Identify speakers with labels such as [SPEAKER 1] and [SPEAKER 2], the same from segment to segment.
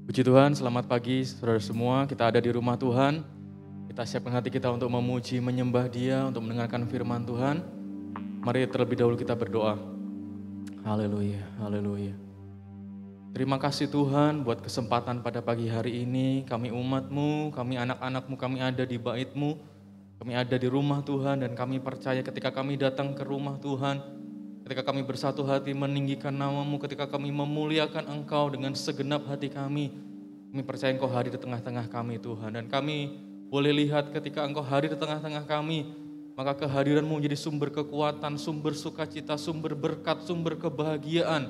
[SPEAKER 1] Puji Tuhan, selamat pagi saudara semua. Kita ada di rumah Tuhan. Kita siapkan hati kita untuk memuji, menyembah Dia, untuk mendengarkan firman Tuhan. Mari terlebih dahulu kita berdoa. Haleluya, haleluya. Terima kasih Tuhan buat kesempatan pada pagi hari ini. Kami umat-Mu, kami anak-anak-Mu, kami ada di bait-Mu. Kami ada di rumah Tuhan dan kami percaya ketika kami datang ke rumah Tuhan, ketika kami bersatu hati meninggikan nama-Mu, ketika kami memuliakan Engkau dengan segenap hati kami percaya Engkau hadir di tengah-tengah kami Tuhan. Dan kami boleh lihat ketika Engkau hadir di tengah-tengah kami, maka kehadiran-Mu menjadi sumber kekuatan, sumber sukacita, sumber berkat, sumber kebahagiaan,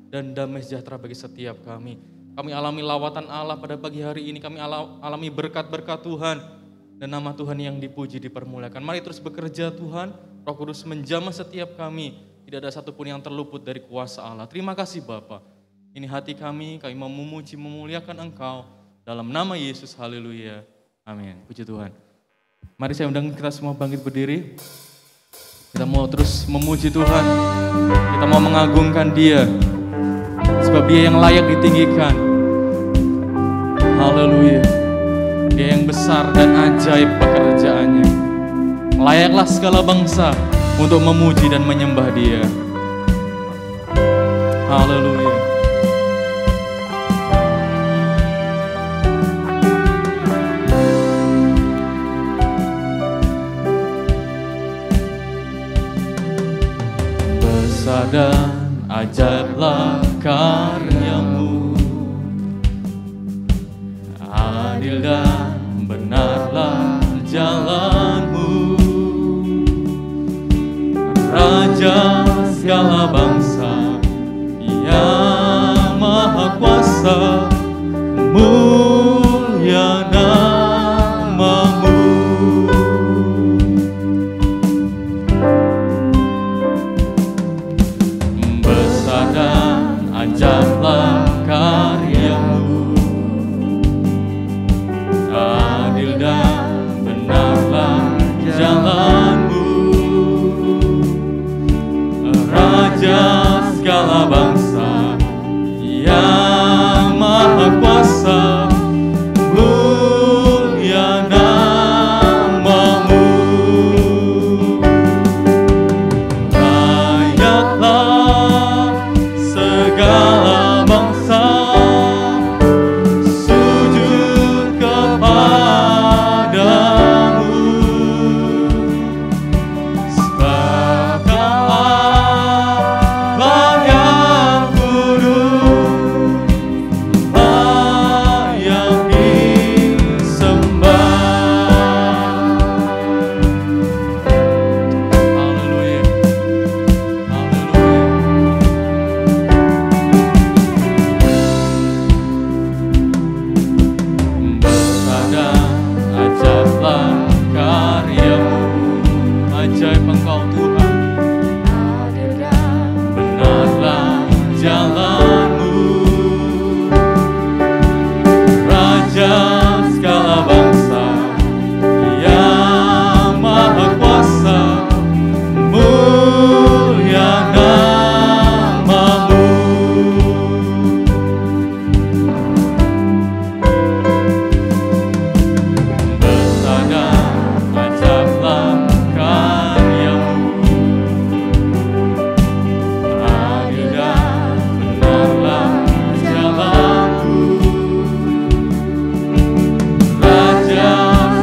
[SPEAKER 1] dan damai sejahtera bagi setiap kami. Kami alami lawatan Allah pada pagi hari ini, kami alami berkat-berkat Tuhan, dan nama Tuhan yang dipuji, dipermuliakan. Mari terus bekerja Tuhan, Roh Kudus menjamah setiap kami. Tidak ada satupun yang terluput dari kuasa Allah. Terima kasih Bapa. Ini hati kami memuji, memuliakan Engkau. Dalam nama Yesus, haleluya. Amin. Puji Tuhan. Mari saya undang kita semua bangkit berdiri. Kita mau terus memuji Tuhan. Kita mau mengagungkan Dia. Sebab Dia yang layak ditinggikan. Haleluya. Dia yang besar dan ajaib pekerjaannya. Layaklah segala bangsa untuk memuji dan menyembah Dia. Haleluya. Besar dan ajaiblah karya-Mu, adil dan benarlah jalan-Mu. Raja segala bangsa, yang maha kuasa, mulia nama-Mu. Besar dan ajaiblah karya-Mu, adil dan benarlah jalan-Mu. Raja segala bangsa, yang maha kuasa, mulia nama-Mu. Layaklah segala bangsa sujud kepadamu, sebab Kaulah yang kudus, layak disembah. Haleluya, haleluya. Besar dan ajaiblah karya-Mu, ajaib Engkau Tuhan. Benarlah jalan-Mu, Raja segala bangsa, yang maha kuasa, mulia nama-Mu. Besar dan ajaiblah karya-Mu, adil dan benarlah jalan-Mu. Raja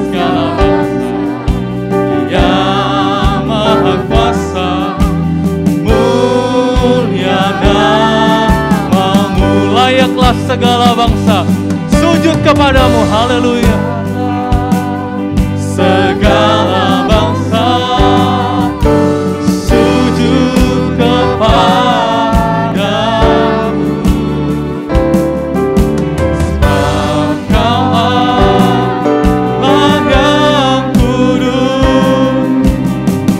[SPEAKER 1] segala bangsa, yang maha kuasa, mulia nama-Mu. Layaklah segala bangsa sujud kepadamu, haleluya. Segala bangsa sujud kepadamu, sebab Kaulah yang kudus,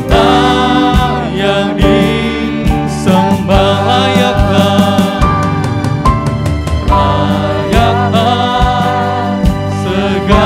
[SPEAKER 1] layak disembah. Layaklah segala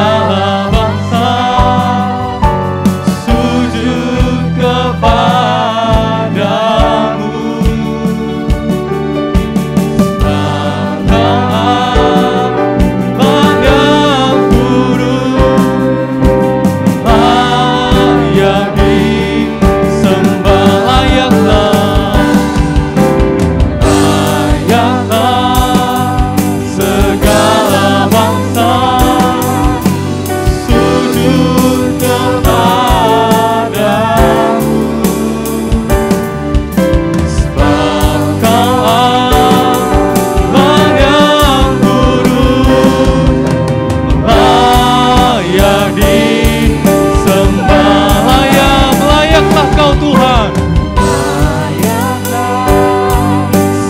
[SPEAKER 1] yang disembah, layaklah, layaklah segala bangsa sujud kepadamu, sebab Kau Allah yang turut layak disembah, layaklah Kau Tuhan,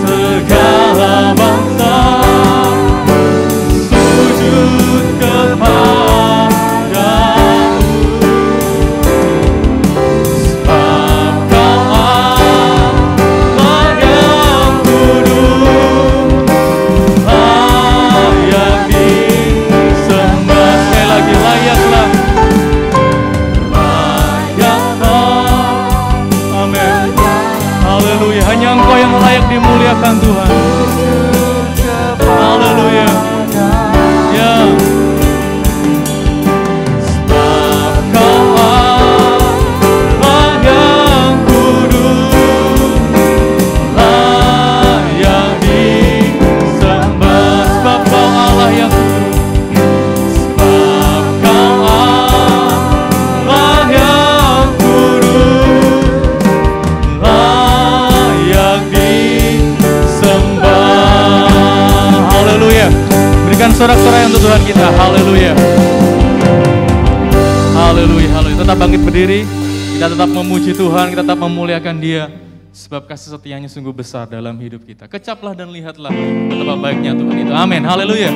[SPEAKER 1] segala bangsa sujud kepadamu, sebab Kau Allah yang turut layak disembah. Sekali lagi, layaklah, amin. Haleluya. Hanya Engkau yang layak dimuliakan Tuhan. Haleluya. Ya. Sebab Kau Allah yang kudus, layak disembah. Sebab Kau Allah yang kudus, sebab Kau Allah yang kudus, layak disembah. Haleluya. Berikan sorak-sorai untuk Tuhan kita. Haleluya. Haleluya. Haleluya. Tetap bangkit berdiri. Kita tetap memuji Tuhan. Kita tetap memuliakan Dia. Sebab kasih setianya sungguh besar dalam hidup kita. Kecaplah dan lihatlah betapa baiknya Tuhan itu. Amin. Haleluya.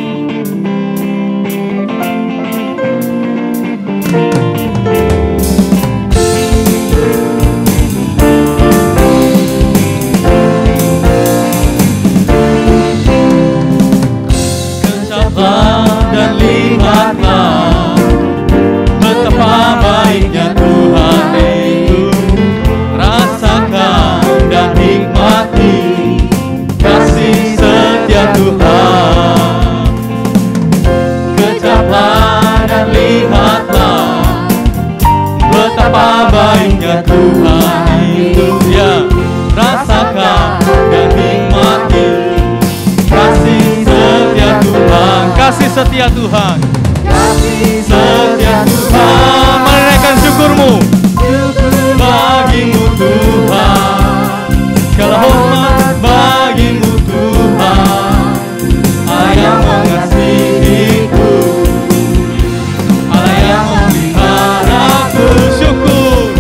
[SPEAKER 1] Kecaplah dan lihatlah betapa baiknya Tuhan itu. Rasakan dan nikmati kasih setia Tuhan. Kecaplah dan lihatlah betapa baiknya Tuhan itu. Ya, rasakan dan nikmati kasih setia Tuhan, kasih setia Tuhan, kasih setia Tuhan. Mari naikkan syukurmu, syukur bagimu Tuhan, segala hormat bagimu Tuhan, Allah yang mengasihiku, Allah yang memeliharaku. Syukur,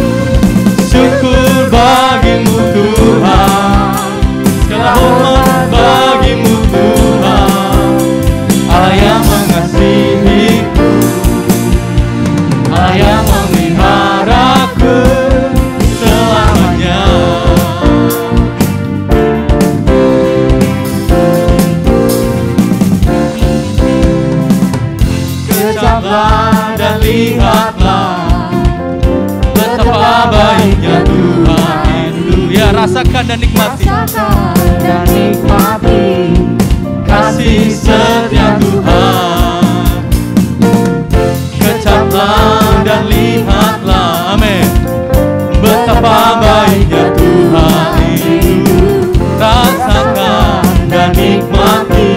[SPEAKER 1] syukur bagimu Tuhan, segala hormat bagimu Tuhan, Allah yang mengasihiku, Allah yang memeliharaku selamanya. Kecaplah dan lihatlah betapa baiknya Tuhan itu. Ya, rasakan dan nikmati, kasih setia Tuhan. Kecaplah dan lihatlah, amin, betapa baiknya Tuhan itu. Rasakan dan nikmati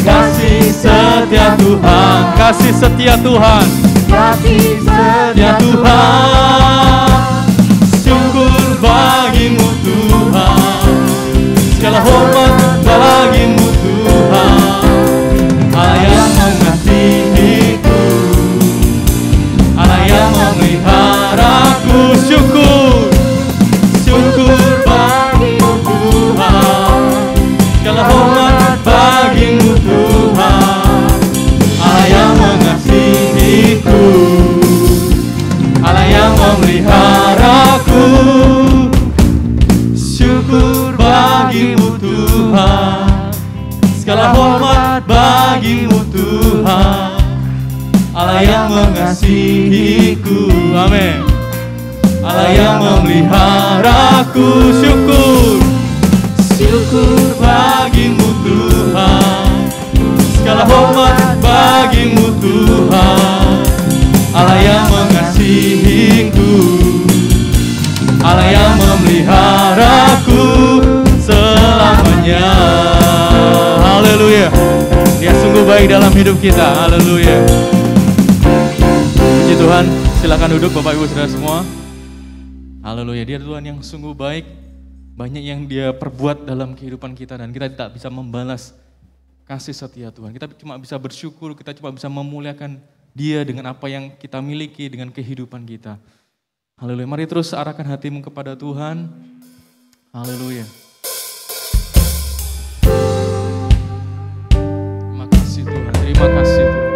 [SPEAKER 1] kasih setia Tuhan, kasih setia Tuhan, kasih setia Tuhan. Syukur bagimu Tuhan, segala hormat bagimu Tuhan, Allah yang mengasihiku, Allah yang memeliharaku. Syukur, syukur bagimu Tuhan, segala hormat bagimu Tuhan, Allah yang mengasihiku, Allah yang memeliharaku. Syukur bagimu Tuhan, segala hormat bagimu Tuhan, Allah yang mengasihiku. Amin. Allah yang memeliharaku. Syukur, syukur bagimu Tuhan, segala hormat bagimu Tuhan, Allah yang mengasihiku, baik dalam hidup kita. Haleluya. Puji Tuhan, silakan duduk Bapak Ibu Saudara semua. Haleluya, Dia Tuhan yang sungguh baik. Banyak yang Dia perbuat dalam kehidupan kita dan kita tidak bisa membalas kasih setia Tuhan. Kita cuma bisa bersyukur, kita cuma bisa memuliakan Dia dengan apa yang kita miliki, dengan kehidupan kita. Haleluya, mari terus arahkan hatimu kepada Tuhan. Haleluya. Terima kasih Tuhan, terima kasih Tuhan.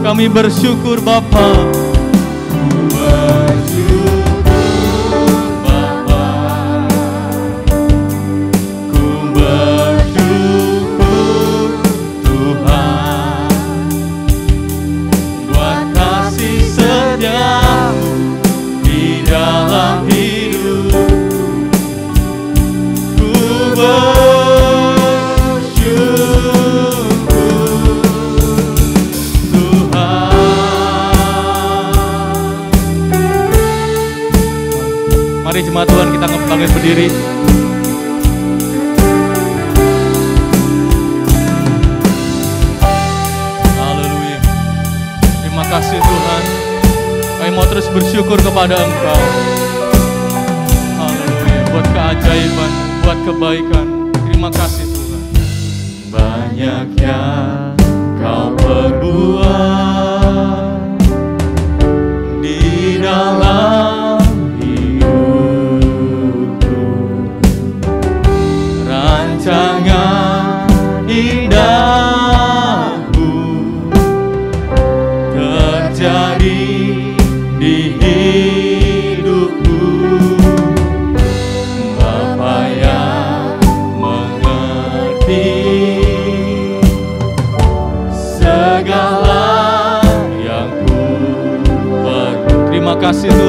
[SPEAKER 1] Kami bersyukur Bapa. Mari jemaat Tuhan kita bangkit berdiri. Haleluya. Terima kasih Tuhan. Kami mau terus bersyukur kepada Engkau. Haleluya. Buat keajaiban, buat kebaikan. Terima kasih Tuhan. Banyak yang Kau perbuat di dalam rancangan indahmu terjadi di hidupku. Bapa yang mengerti segala yang ku perlu. Terima kasih Tuhan.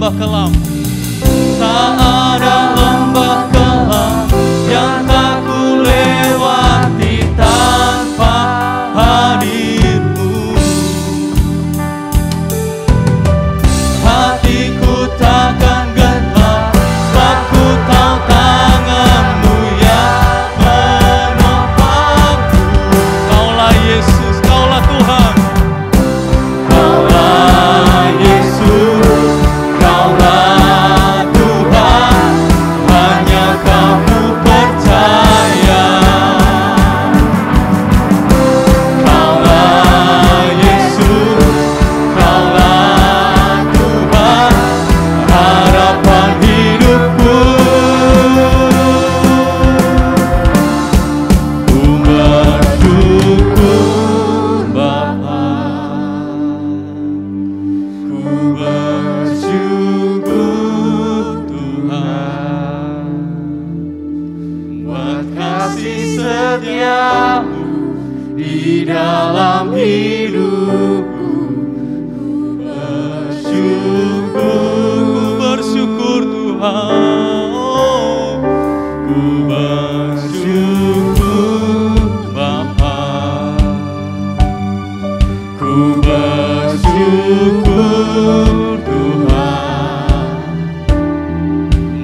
[SPEAKER 1] lembah kelam. Tak ada lembah kelam yang tak ku lewati tanpa hadir-Mu. Hatiku takkan gentar, sebab ku tahu tangan-Mu yang menopangku. Kaulah Yesus, Kaulah Tuhan. Kaulah Yesus, Kaulah Tuhan, hanya Kau ku percaya. Kaulah Yesus, Kaulah Tuhan, harapan hidupku. Ku bersyukur Bapa, ku bersyukur Tuhan, buat kasih setia-Mu di dalam hidupku. Ku bersyukur Tuhan, ku bersyukur Bapa, ku bersyukur Tuhan,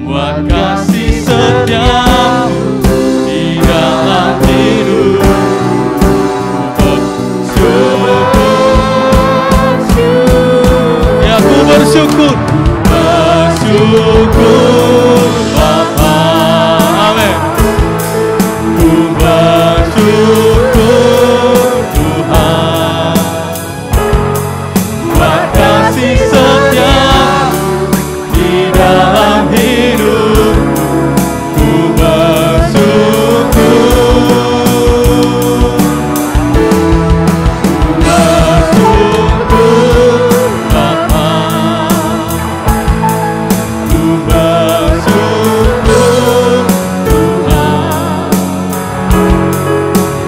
[SPEAKER 1] buat kasih setia-Mu di dalam hidupku. Ya, ku bersyukur, bersyukur Bapa, amin. Ku bersyukur Tuhan, buat kasih setia-Mu di dalam hidupku. Ku bersyukur, Bapa, ku bersyukur Tuhan,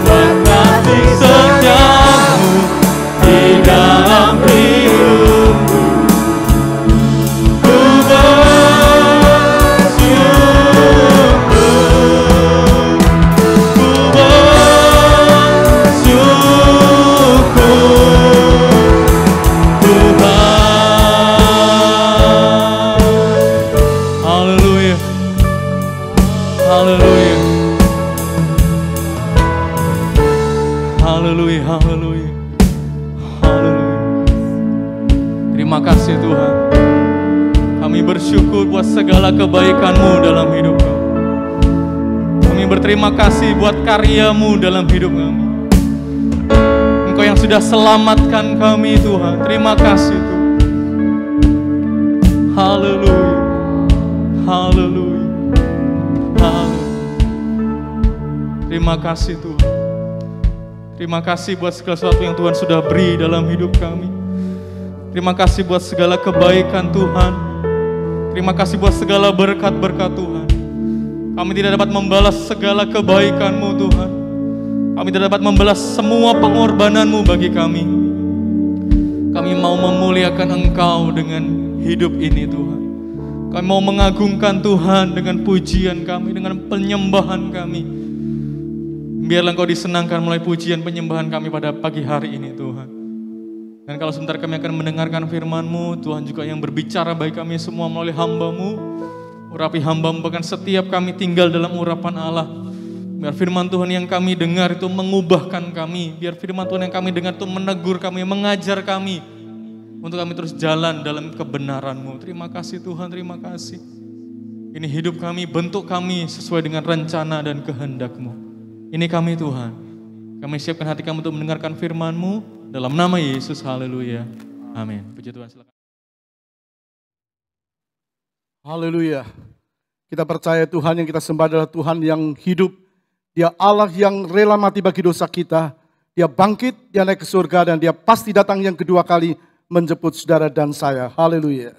[SPEAKER 1] buat kasih setia-Mu di dalam hidupku. Ku bersyukur Tuhan. Haleluya, haleluya, haleluya, haleluya, haleluya. Terima kasih Tuhan. Kami bersyukur buat segala kebaikan-Mu dalam hidup kami. Kami berterima kasih buat karya-Mu dalam hidup kami. Engkau yang sudah selamatkan kami Tuhan. Terima kasih Tuhan. Haleluya, haleluya, haleluya. Terima kasih Tuhan. Terima kasih buat segala sesuatu yang Tuhan sudah beri dalam hidup kami. Terima kasih buat segala kebaikan Tuhan. Terima kasih buat segala berkat-berkat Tuhan. Kami tidak dapat membalas segala kebaikan-Mu Tuhan. Kami tidak dapat membalas semua pengorbanan-Mu bagi kami. Kami mau memuliakan Engkau dengan hidup ini Tuhan. Kami mau mengagungkan Tuhan dengan pujian kami, dengan penyembahan kami. Biarlah Engkau disenangkan melalui pujian penyembahan kami pada pagi hari ini Tuhan. Dan kalau sebentar kami akan mendengarkan firman-Mu, Tuhan juga yang berbicara bagi kami semua melalui hamba-Mu. Urapi hamba-Mu, bahkan setiap kami tinggal dalam urapan Allah. Biar firman Tuhan yang kami dengar itu mengubahkan kami. Biar firman Tuhan yang kami dengar itu menegur kami, mengajar kami. Untuk kami terus jalan dalam kebenaran-Mu. Terima kasih Tuhan, terima kasih. Ini hidup kami, bentuk kami sesuai dengan rencana dan kehendak-Mu. Ini kami Tuhan. Kami siapkan hati kami untuk mendengarkan firman-Mu. Dalam nama Yesus, haleluya. Amin. Puji Tuhan, silakan.
[SPEAKER 2] Haleluya. Kita percaya Tuhan yang kita sembah adalah Tuhan yang hidup. Dia Allah yang rela mati bagi dosa kita. Dia bangkit, dia naik ke surga, dan dia pasti datang yang kedua kali menjemput saudara dan saya. Haleluya.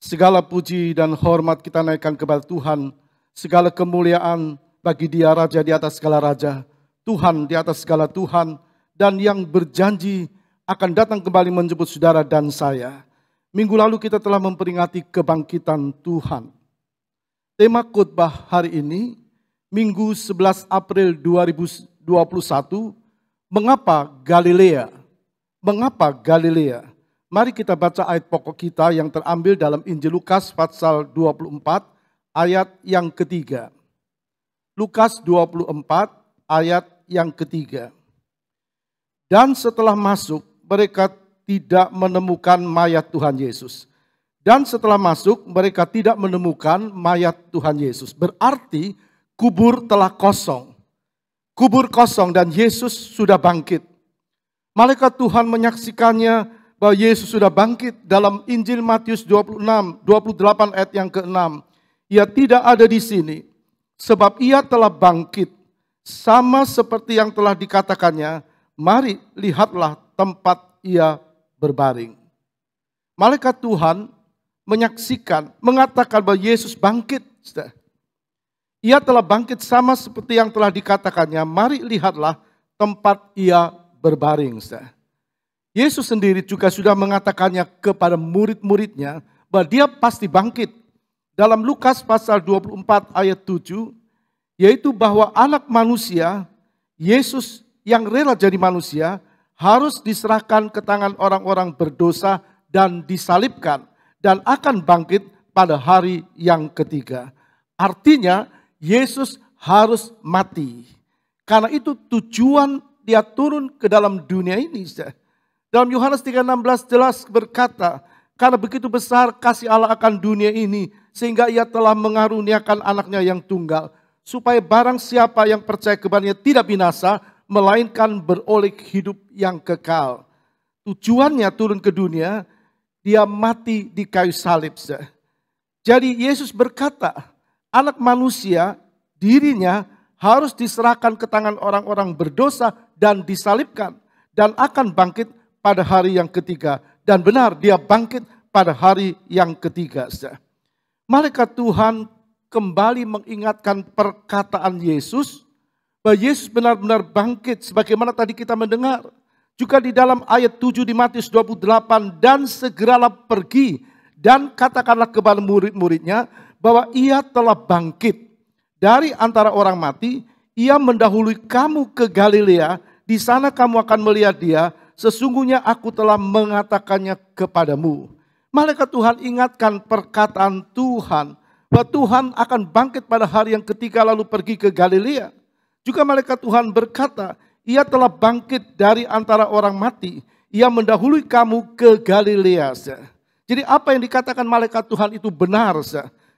[SPEAKER 2] Segala puji dan hormat kita naikkan kepada Tuhan. Segala kemuliaan bagi dia Raja di atas segala Raja. Tuhan di atas segala Tuhan. Dan yang berjanji akan datang kembali menjemput saudara dan saya. Minggu lalu kita telah memperingati kebangkitan Tuhan. Tema khotbah hari ini, Minggu 11 April 2021, mengapa Galilea? Mengapa Galilea? Mari kita baca ayat pokok kita yang terambil dalam Injil Lukas pasal 24 ayat yang ketiga. Lukas 24 ayat yang ketiga. Dan setelah masuk, mereka tidak menemukan mayat Tuhan Yesus. Dan setelah masuk, mereka tidak menemukan mayat Tuhan Yesus. Berarti kubur telah kosong. Kubur kosong dan Yesus sudah bangkit. Malaikat Tuhan menyaksikannya bahwa Yesus sudah bangkit dalam Injil Matius 28 ayat yang ke-6. Ia tidak ada di sini, sebab ia telah bangkit. Sama seperti yang telah dikatakannya, mari lihatlah tempat ia berbaring. Malaikat Tuhan menyaksikan, mengatakan bahwa Yesus bangkit. Ia telah bangkit sama seperti yang telah dikatakannya, mari lihatlah tempat ia berbaring. Yesus sendiri juga sudah mengatakannya kepada murid-muridnya bahwa dia pasti bangkit. Dalam Lukas pasal 24 ayat 7, yaitu bahwa anak manusia, Yesus yang rela jadi manusia, harus diserahkan ke tangan orang-orang berdosa dan disalibkan dan akan bangkit pada hari yang ketiga. Artinya Yesus harus mati. Karena itu tujuan dia turun ke dalam dunia ini. Dalam Yohanes 3:16 jelas berkata, karena begitu besar kasih Allah akan dunia ini, sehingga ia telah mengaruniakan anaknya yang tunggal, supaya barang siapa yang percaya kepadanya tidak binasa, melainkan beroleh hidup yang kekal. Tujuannya turun ke dunia, dia mati di kayu salib. Jadi Yesus berkata, anak manusia dirinya harus diserahkan ke tangan orang-orang berdosa dan disalibkan. Dan akan bangkit pada hari yang ketiga. Dan benar dia bangkit pada hari yang ketiga. Malaikat Tuhan kembali mengingatkan perkataan Yesus, bahwa Yesus benar-benar bangkit sebagaimana tadi kita mendengar. Juga di dalam ayat 7 di Matius 28, dan segeralah pergi dan katakanlah kepada murid-muridnya bahwa ia telah bangkit dari antara orang mati, ia mendahului kamu ke Galilea, di sana kamu akan melihat dia, sesungguhnya aku telah mengatakannya kepadamu. Malaikat Tuhan ingatkan perkataan Tuhan, bahwa Tuhan akan bangkit pada hari yang ketiga lalu pergi ke Galilea. Juga malaikat Tuhan berkata, ia telah bangkit dari antara orang mati, ia mendahului kamu ke Galilea. Jadi apa yang dikatakan malaikat Tuhan itu benar.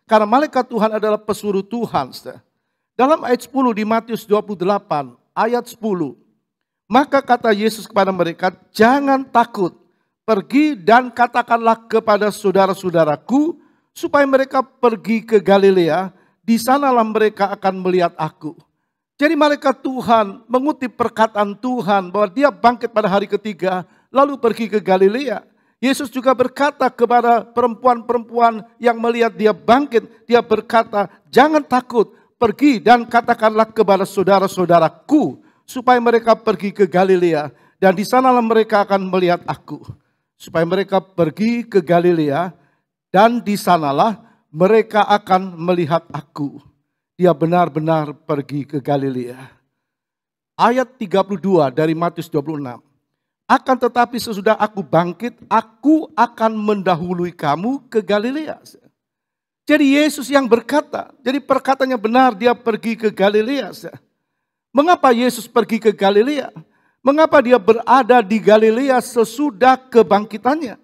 [SPEAKER 2] Karena malaikat Tuhan adalah pesuruh Tuhan. Dalam ayat 10 di Matius 28, ayat 10. Maka kata Yesus kepada mereka, jangan takut, pergi dan katakanlah kepada saudara-saudaraku, supaya mereka pergi ke Galilea, di sanalah mereka akan melihat aku. Jadi malaikat Tuhan mengutip perkataan Tuhan bahwa dia bangkit pada hari ketiga, lalu pergi ke Galilea. Yesus juga berkata kepada perempuan-perempuan yang melihat dia bangkit, dia berkata, jangan takut, pergi dan katakanlah kepada saudara-saudaraku, supaya mereka pergi ke Galilea, dan di sanalah mereka akan melihat aku. Supaya mereka pergi ke Galilea, dan di sanalah mereka akan melihat aku. Dia benar-benar pergi ke Galilea. Ayat 32 dari Matius 26. Akan tetapi sesudah aku bangkit, aku akan mendahului kamu ke Galilea. Jadi Yesus yang berkata, jadi perkataannya benar, dia pergi ke Galilea. Mengapa Yesus pergi ke Galilea? Mengapa dia berada di Galilea sesudah kebangkitannya?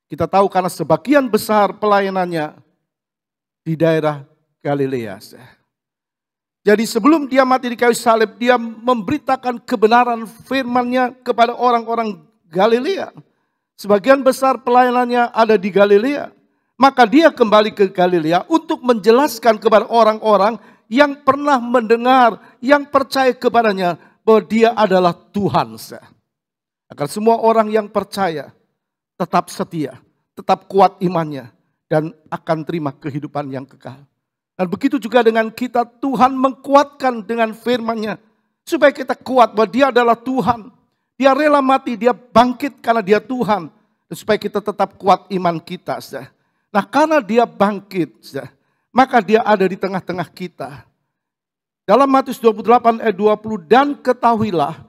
[SPEAKER 2] Kita tahu karena sebagian besar pelayanannya di daerah Galilea. Jadi sebelum dia mati di kayu salib, dia memberitakan kebenaran firman-Nya kepada orang-orang Galilea. Sebagian besar pelayanannya ada di Galilea. Maka dia kembali ke Galilea untuk menjelaskan kepada orang-orang yang pernah mendengar, yang percaya kepadanya bahwa dia adalah Tuhan. Agar semua orang yang percaya tetap setia, tetap kuat imannya, dan akan terima kehidupan yang kekal. Dan begitu juga dengan kita, Tuhan mengkuatkan dengan firman-Nya. Supaya kita kuat bahwa dia adalah Tuhan. Dia rela mati, dia bangkit karena dia Tuhan. supaya kita tetap kuat iman kita, saudara. Nah, karena dia bangkit, saudara, maka dia ada di tengah-tengah kita. Dalam Matius 28 ayat 20, dan ketahuilah,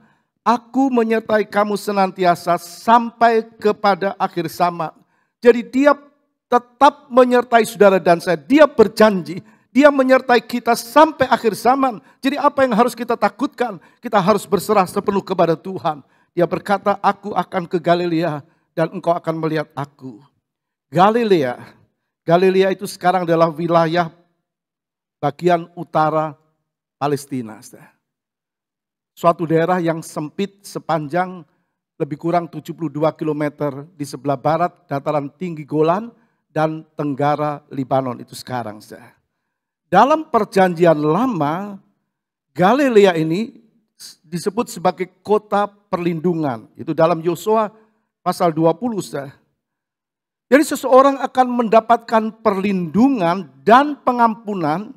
[SPEAKER 2] aku menyertai kamu senantiasa sampai kepada akhir zaman. Jadi dia tetap menyertai saudara dan saya. Dia berjanji, dia menyertai kita sampai akhir zaman. Jadi apa yang harus kita takutkan? Kita harus berserah sepenuh kepada Tuhan. Dia berkata, aku akan ke Galilea dan engkau akan melihat aku. Galilea itu sekarang adalah wilayah bagian utara Palestina. Suatu daerah yang sempit sepanjang lebih kurang 72 km di sebelah barat dataran tinggi Golan dan tenggara Libanon itu sekarang. Dalam perjanjian lama, Galilea ini disebut sebagai kota perlindungan. Itu dalam Yosua pasal 20. Jadi seseorang akan mendapatkan perlindungan dan pengampunan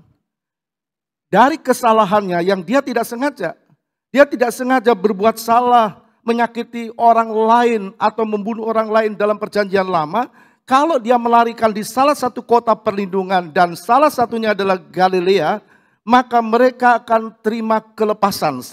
[SPEAKER 2] dari kesalahannya yang dia tidak sengaja. Dia tidak sengaja berbuat salah, menyakiti orang lain atau membunuh orang lain dalam perjanjian lama. Kalau dia melarikan di salah satu kota perlindungan dan salah satunya adalah Galilea, maka mereka akan terima kelepasan.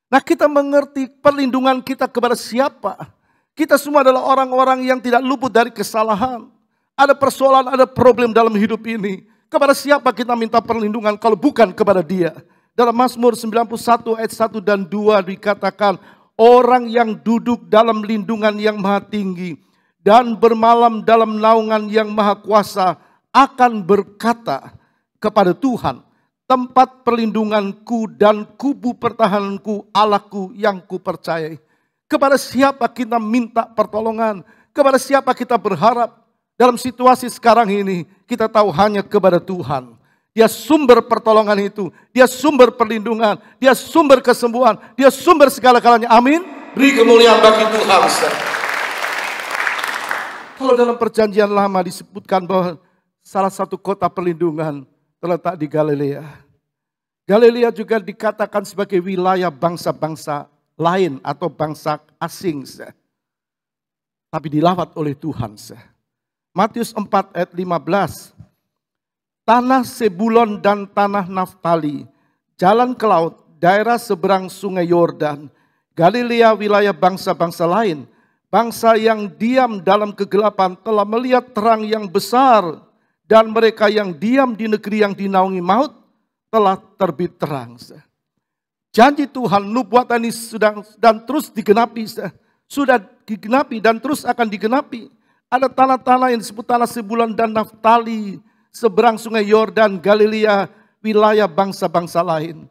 [SPEAKER 2] Nah, kita mengerti perlindungan kita kepada siapa? Kita semua adalah orang-orang yang tidak luput dari kesalahan. Ada persoalan, ada problem dalam hidup ini. Kepada siapa kita minta perlindungan kalau bukan kepada Dia? Dalam Mazmur 91 ayat 1 dan 2 dikatakan, orang yang duduk dalam lindungan yang maha tinggi dan bermalam dalam naungan yang maha kuasa akan berkata kepada Tuhan, tempat perlindunganku dan kubu pertahananku, Allahku yang kupercayai. Kepada siapa kita minta pertolongan? Kepada siapa kita berharap? Dalam situasi sekarang ini, kita tahu hanya kepada Tuhan. Dia sumber pertolongan itu, Dia sumber perlindungan, Dia sumber kesembuhan, Dia sumber segala-galanya. Amin. Beri kemuliaan bagi Tuhan. Kalau dalam perjanjian lama disebutkan bahwa salah satu kota perlindungan terletak di Galilea. Galilea juga dikatakan sebagai wilayah bangsa-bangsa lain atau bangsa asing. Tapi dilawat oleh Tuhan. Matius 4 ayat 15. Tanah Sebulon dan tanah Naftali, jalan ke laut, daerah seberang sungai Yordan, Galilea wilayah bangsa-bangsa lain. Bangsa yang diam dalam kegelapan telah melihat terang yang besar, dan mereka yang diam di negeri yang dinaungi maut telah terbit terang. Janji Tuhan, nubuatan ini dan terus digenapi. Sudah digenapi dan terus akan digenapi. Ada tanah-tanah yang disebut tanah Sebulon dan Naftali, seberang sungai Yordan, Galilea, wilayah bangsa-bangsa lain.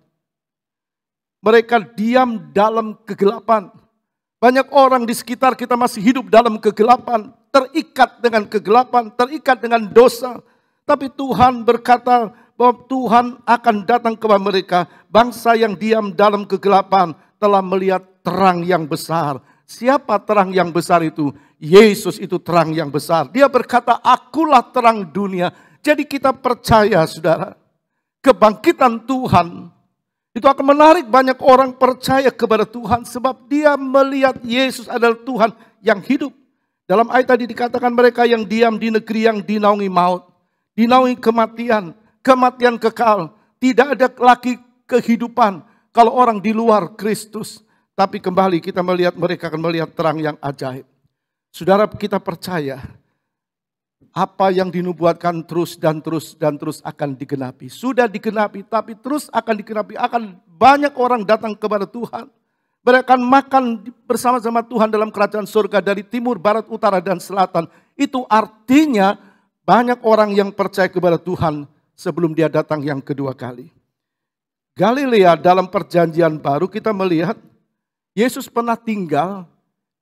[SPEAKER 2] Mereka diam dalam kegelapan. Banyak orang di sekitar kita masih hidup dalam kegelapan, terikat dengan kegelapan, terikat dengan dosa. Tapi Tuhan berkata bahwa Tuhan akan datang kepada mereka. Bangsa yang diam dalam kegelapan telah melihat terang yang besar. Siapa terang yang besar itu? Yesus itu terang yang besar. Dia berkata, akulah terang dunia. Jadi kita percaya, saudara, kebangkitan Tuhan itu akan menarik banyak orang percaya kepada Tuhan. Sebab dia melihat Yesus adalah Tuhan yang hidup. Dalam ayat tadi dikatakan mereka yang diam di negeri yang dinaungi maut. Dinaungi kematian, kematian kekal. Tidak ada lagi kehidupan kalau orang di luar Kristus. Tapi kembali kita melihat mereka akan melihat terang yang ajaib. Saudara, kita percaya apa yang dinubuatkan terus dan terus dan terus akan digenapi. Sudah digenapi tapi terus akan digenapi. Akan banyak orang datang kepada Tuhan. Mereka akan makan bersama-sama Tuhan dalam kerajaan surga dari timur, barat, utara, dan selatan. Itu artinya banyak orang yang percaya kepada Tuhan sebelum dia datang yang kedua kali. Galilea dalam perjanjian baru kita melihat Yesus pernah tinggal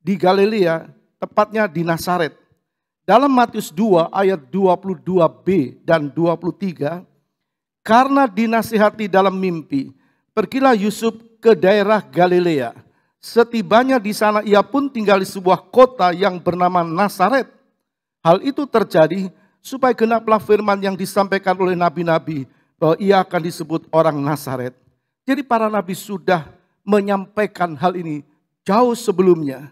[SPEAKER 2] di Galilea, tepatnya di Nazaret. Dalam Matius 2 ayat 22b dan 23, karena dinasihati dalam mimpi, pergilah Yusuf ke daerah Galilea. Setibanya di sana ia pun tinggal di sebuah kota yang bernama Nazaret. Hal itu terjadi supaya genaplah firman yang disampaikan oleh nabi-nabi bahwa ia akan disebut orang Nazaret. Jadi para nabi sudah menyampaikan hal ini jauh sebelumnya.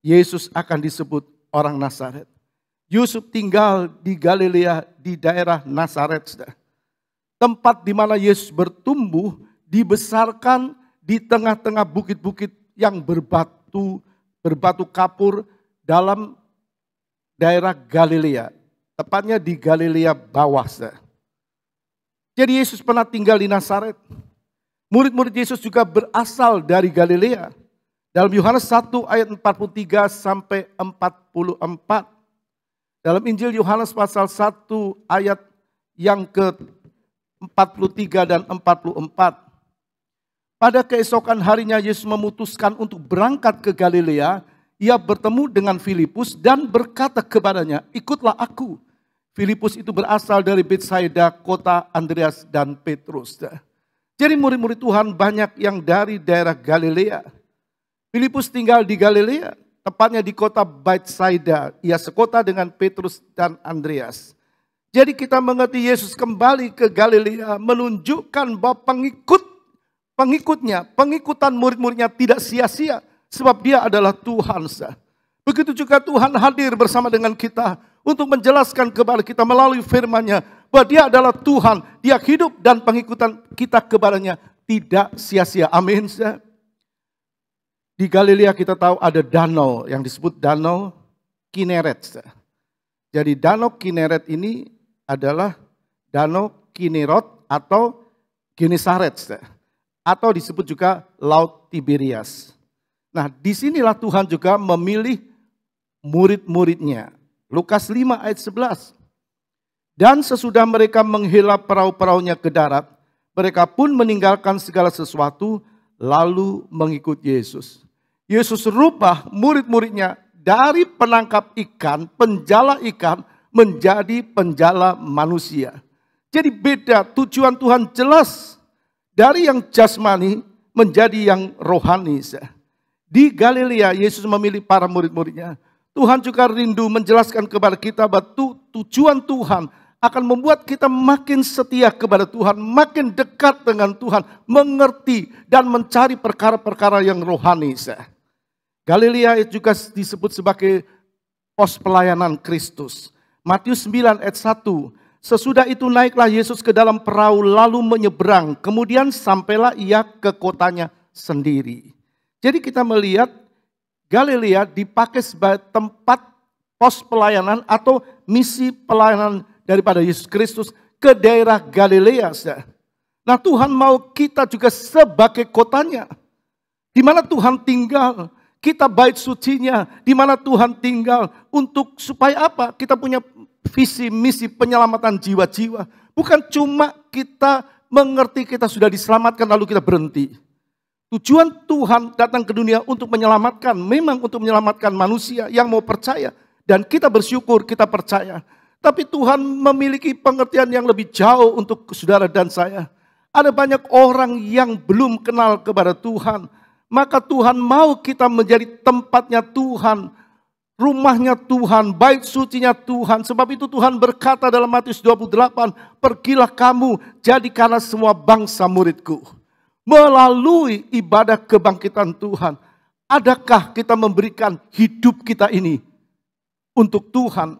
[SPEAKER 2] Yesus akan disebut orang Nazaret. Yusuf tinggal di Galilea, di daerah Nazaret, saudara. Tempat di mana Yesus bertumbuh, dibesarkan di tengah-tengah bukit-bukit yang berbatu kapur dalam daerah Galilea. Tepatnya di Galilea bawah, saudara. Jadi Yesus pernah tinggal di Nazaret. Murid-murid Yesus juga berasal dari Galilea. Dalam Yohanes 1 ayat 43 sampai 44. Dalam Injil Yohanes pasal 1 ayat yang ke-43 dan 44. Pada keesokan harinya Yesus memutuskan untuk berangkat ke Galilea. Ia bertemu dengan Filipus dan berkata kepadanya, "Ikutlah aku." Filipus itu berasal dari Betsaida, kota Andreas dan Petrus. Jadi murid-murid Tuhan banyak yang dari daerah Galilea. Filipus tinggal di Galilea, tepatnya di kota Betsaida. Ia sekota dengan Petrus dan Andreas. Jadi kita mengerti Yesus kembali ke Galilea menunjukkan bahwa pengikutan murid-muridnya tidak sia-sia. Sebab dia adalah Tuhan. Begitu juga Tuhan hadir bersama dengan kita untuk menjelaskan kepada kita melalui firman-Nya bahwa dia adalah Tuhan. Dia hidup dan pengikutan kita kepadanya tidak sia-sia. Amin. Di Galilea kita tahu ada danau yang disebut Danau Kineret. Jadi Danau Kineret ini adalah Danau Kinerot atau Genesaret. Atau disebut juga Laut Tiberias. Nah, disinilah Tuhan juga memilih murid-muridnya. Lukas 5 ayat 11. Dan sesudah mereka menghela perahu-perahunya ke darat, mereka pun meninggalkan segala sesuatu lalu mengikut Yesus. Yesus rubah murid-muridnya dari penangkap ikan, penjala ikan, menjadi penjala manusia. Jadi beda, tujuan Tuhan jelas. Dari yang jasmani menjadi yang rohani. Di Galilea Yesus memilih para murid-muridnya. Tuhan juga rindu menjelaskan kepada kita bahwa tujuan Tuhan akan membuat kita makin setia kepada Tuhan, makin dekat dengan Tuhan, mengerti dan mencari perkara-perkara yang rohani. Galilea juga disebut sebagai pos pelayanan Kristus. Matius 9 ayat 1. Sesudah itu naiklah Yesus ke dalam perahu lalu menyeberang. Kemudian sampailah ia ke kotanya sendiri. Jadi kita melihat Galilea dipakai sebagai tempat pos pelayanan atau misi pelayanan daripada Yesus Kristus ke daerah Galilea. Nah, Tuhan mau kita juga sebagai kotanya. Di mana Tuhan tinggal, kita bait sucinya, di mana Tuhan tinggal untuk supaya apa? Kita punya visi misi penyelamatan jiwa-jiwa. Bukan cuma kita mengerti kita sudah diselamatkan lalu kita berhenti. Tujuan Tuhan datang ke dunia untuk menyelamatkan, memang untuk menyelamatkan manusia yang mau percaya. Dan kita bersyukur, kita percaya. Tapi Tuhan memiliki pengertian yang lebih jauh untuk saudara dan saya. Ada banyak orang yang belum kenal kepada Tuhan. Maka Tuhan mau kita menjadi tempatnya Tuhan. Rumahnya Tuhan, bait sucinya Tuhan. Sebab itu Tuhan berkata dalam Matius 28, pergilah kamu jadikanlah semua bangsa muridku. Melalui ibadah kebangkitan Tuhan, adakah kita memberikan hidup kita ini untuk Tuhan?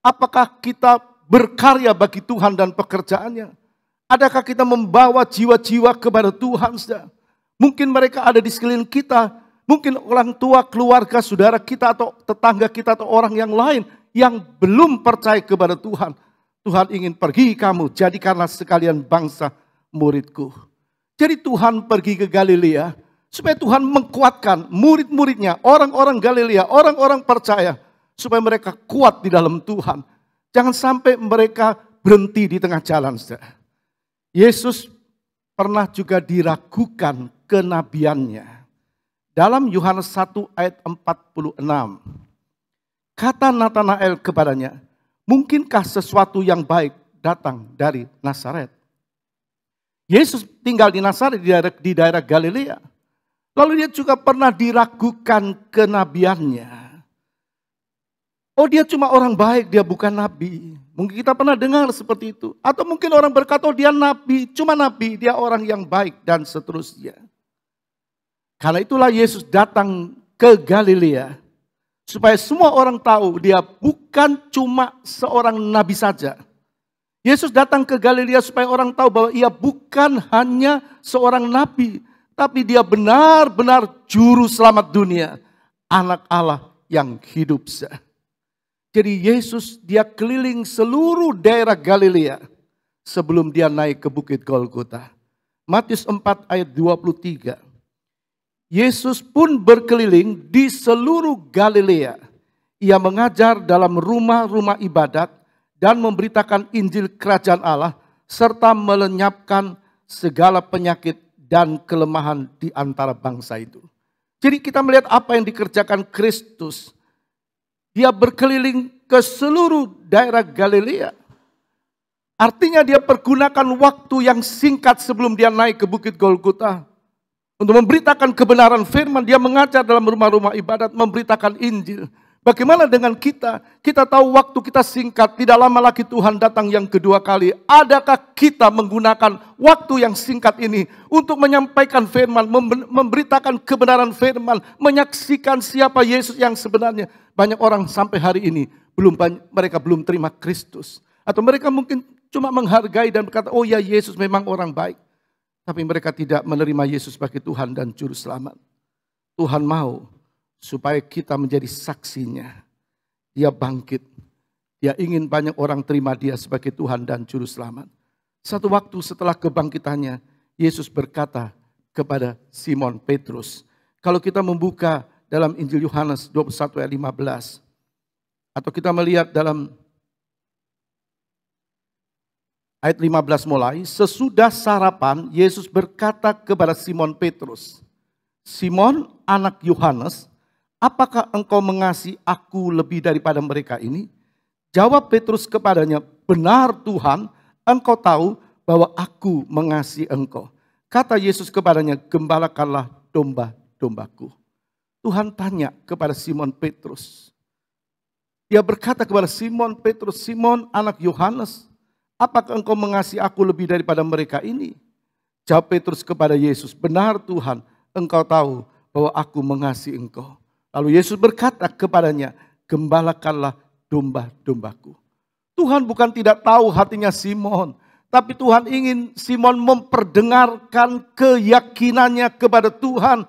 [SPEAKER 2] Apakah kita berkarya bagi Tuhan dan pekerjaannya? Adakah kita membawa jiwa-jiwa kepada Tuhan? Mungkin mereka ada di sekeliling kita, mungkin orang tua, keluarga, saudara kita atau tetangga kita atau orang yang lain yang belum percaya kepada Tuhan. Tuhan ingin pergi kamu, jadikanlah sekalian bangsa muridku. Jadi Tuhan pergi ke Galilea supaya Tuhan menguatkan murid-muridnya, orang-orang Galilea, orang-orang percaya. Supaya mereka kuat di dalam Tuhan. Jangan sampai mereka berhenti di tengah jalan. Yesus pernah juga diragukan kenabiannya. Dalam Yohanes 1 ayat 46. Kata Natanael kepadanya, mungkinkah sesuatu yang baik datang dari Nazaret? Yesus tinggal di Nazaret di daerah Galilea. Lalu dia juga pernah diragukan kenabiannya. Oh, dia cuma orang baik, dia bukan nabi. Mungkin kita pernah dengar seperti itu. Atau mungkin orang berkata, oh, dia nabi, cuma nabi, dia orang yang baik dan seterusnya. Karena itulah Yesus datang ke Galilea Supaya semua orang tahu dia bukan cuma seorang nabi saja. Yesus datang ke Galilea supaya orang tahu bahwa ia bukan hanya seorang nabi, tapi dia benar-benar juru selamat dunia, anak Allah yang hidup. Jadi Yesus dia keliling seluruh daerah Galilea sebelum dia naik ke Bukit Golgota. Matius 4 ayat 23. Yesus pun berkeliling di seluruh Galilea. Ia mengajar dalam rumah-rumah ibadat dan memberitakan Injil Kerajaan Allah serta melenyapkan segala penyakit dan kelemahan di antara bangsa itu. Jadi kita melihat apa yang dikerjakan Kristus. Dia berkeliling ke seluruh daerah Galilea. Artinya dia pergunakan waktu yang singkat sebelum dia naik ke Bukit Golgota. Untuk memberitakan kebenaran firman, dia mengajar dalam rumah-rumah ibadat, memberitakan Injil. Bagaimana dengan kita? Kita tahu waktu kita singkat, tidak lama lagi Tuhan datang yang kedua kali. Adakah kita menggunakan waktu yang singkat ini untuk menyampaikan firman, memberitakan kebenaran firman, menyaksikan siapa Yesus yang sebenarnya? Banyak orang sampai hari ini mereka belum terima Kristus. Atau mereka mungkin cuma menghargai dan berkata, oh ya Yesus memang orang baik. Tapi mereka tidak menerima Yesus sebagai Tuhan dan Juru Selamat. Tuhan mau supaya kita menjadi saksinya. Dia bangkit. Dia ingin banyak orang terima dia sebagai Tuhan dan Juru Selamat. Satu waktu setelah kebangkitannya, Yesus berkata kepada Simon Petrus. Kalau kita membuka dalam Injil Yohanes 21 ayat 15. Atau kita melihat dalam ayat 15 mulai, sesudah sarapan Yesus berkata kepada Simon Petrus, Simon anak Yohanes, apakah engkau mengasihi aku lebih daripada mereka ini? Jawab Petrus kepadanya, benar Tuhan, engkau tahu bahwa aku mengasihi engkau. Kata Yesus kepadanya, gembalakanlah domba-dombaku. Tuhan tanya kepada Simon Petrus. Dia berkata kepada Simon Petrus, Simon anak Yohanes, apakah engkau mengasihi aku lebih daripada mereka ini? Jawab Petrus kepada Yesus, benar Tuhan, engkau tahu bahwa aku mengasihi engkau. Lalu Yesus berkata kepadanya, gembalakanlah domba-dombaku. Tuhan bukan tidak tahu hatinya Simon, tapi Tuhan ingin Simon memperdengarkan keyakinannya kepada Tuhan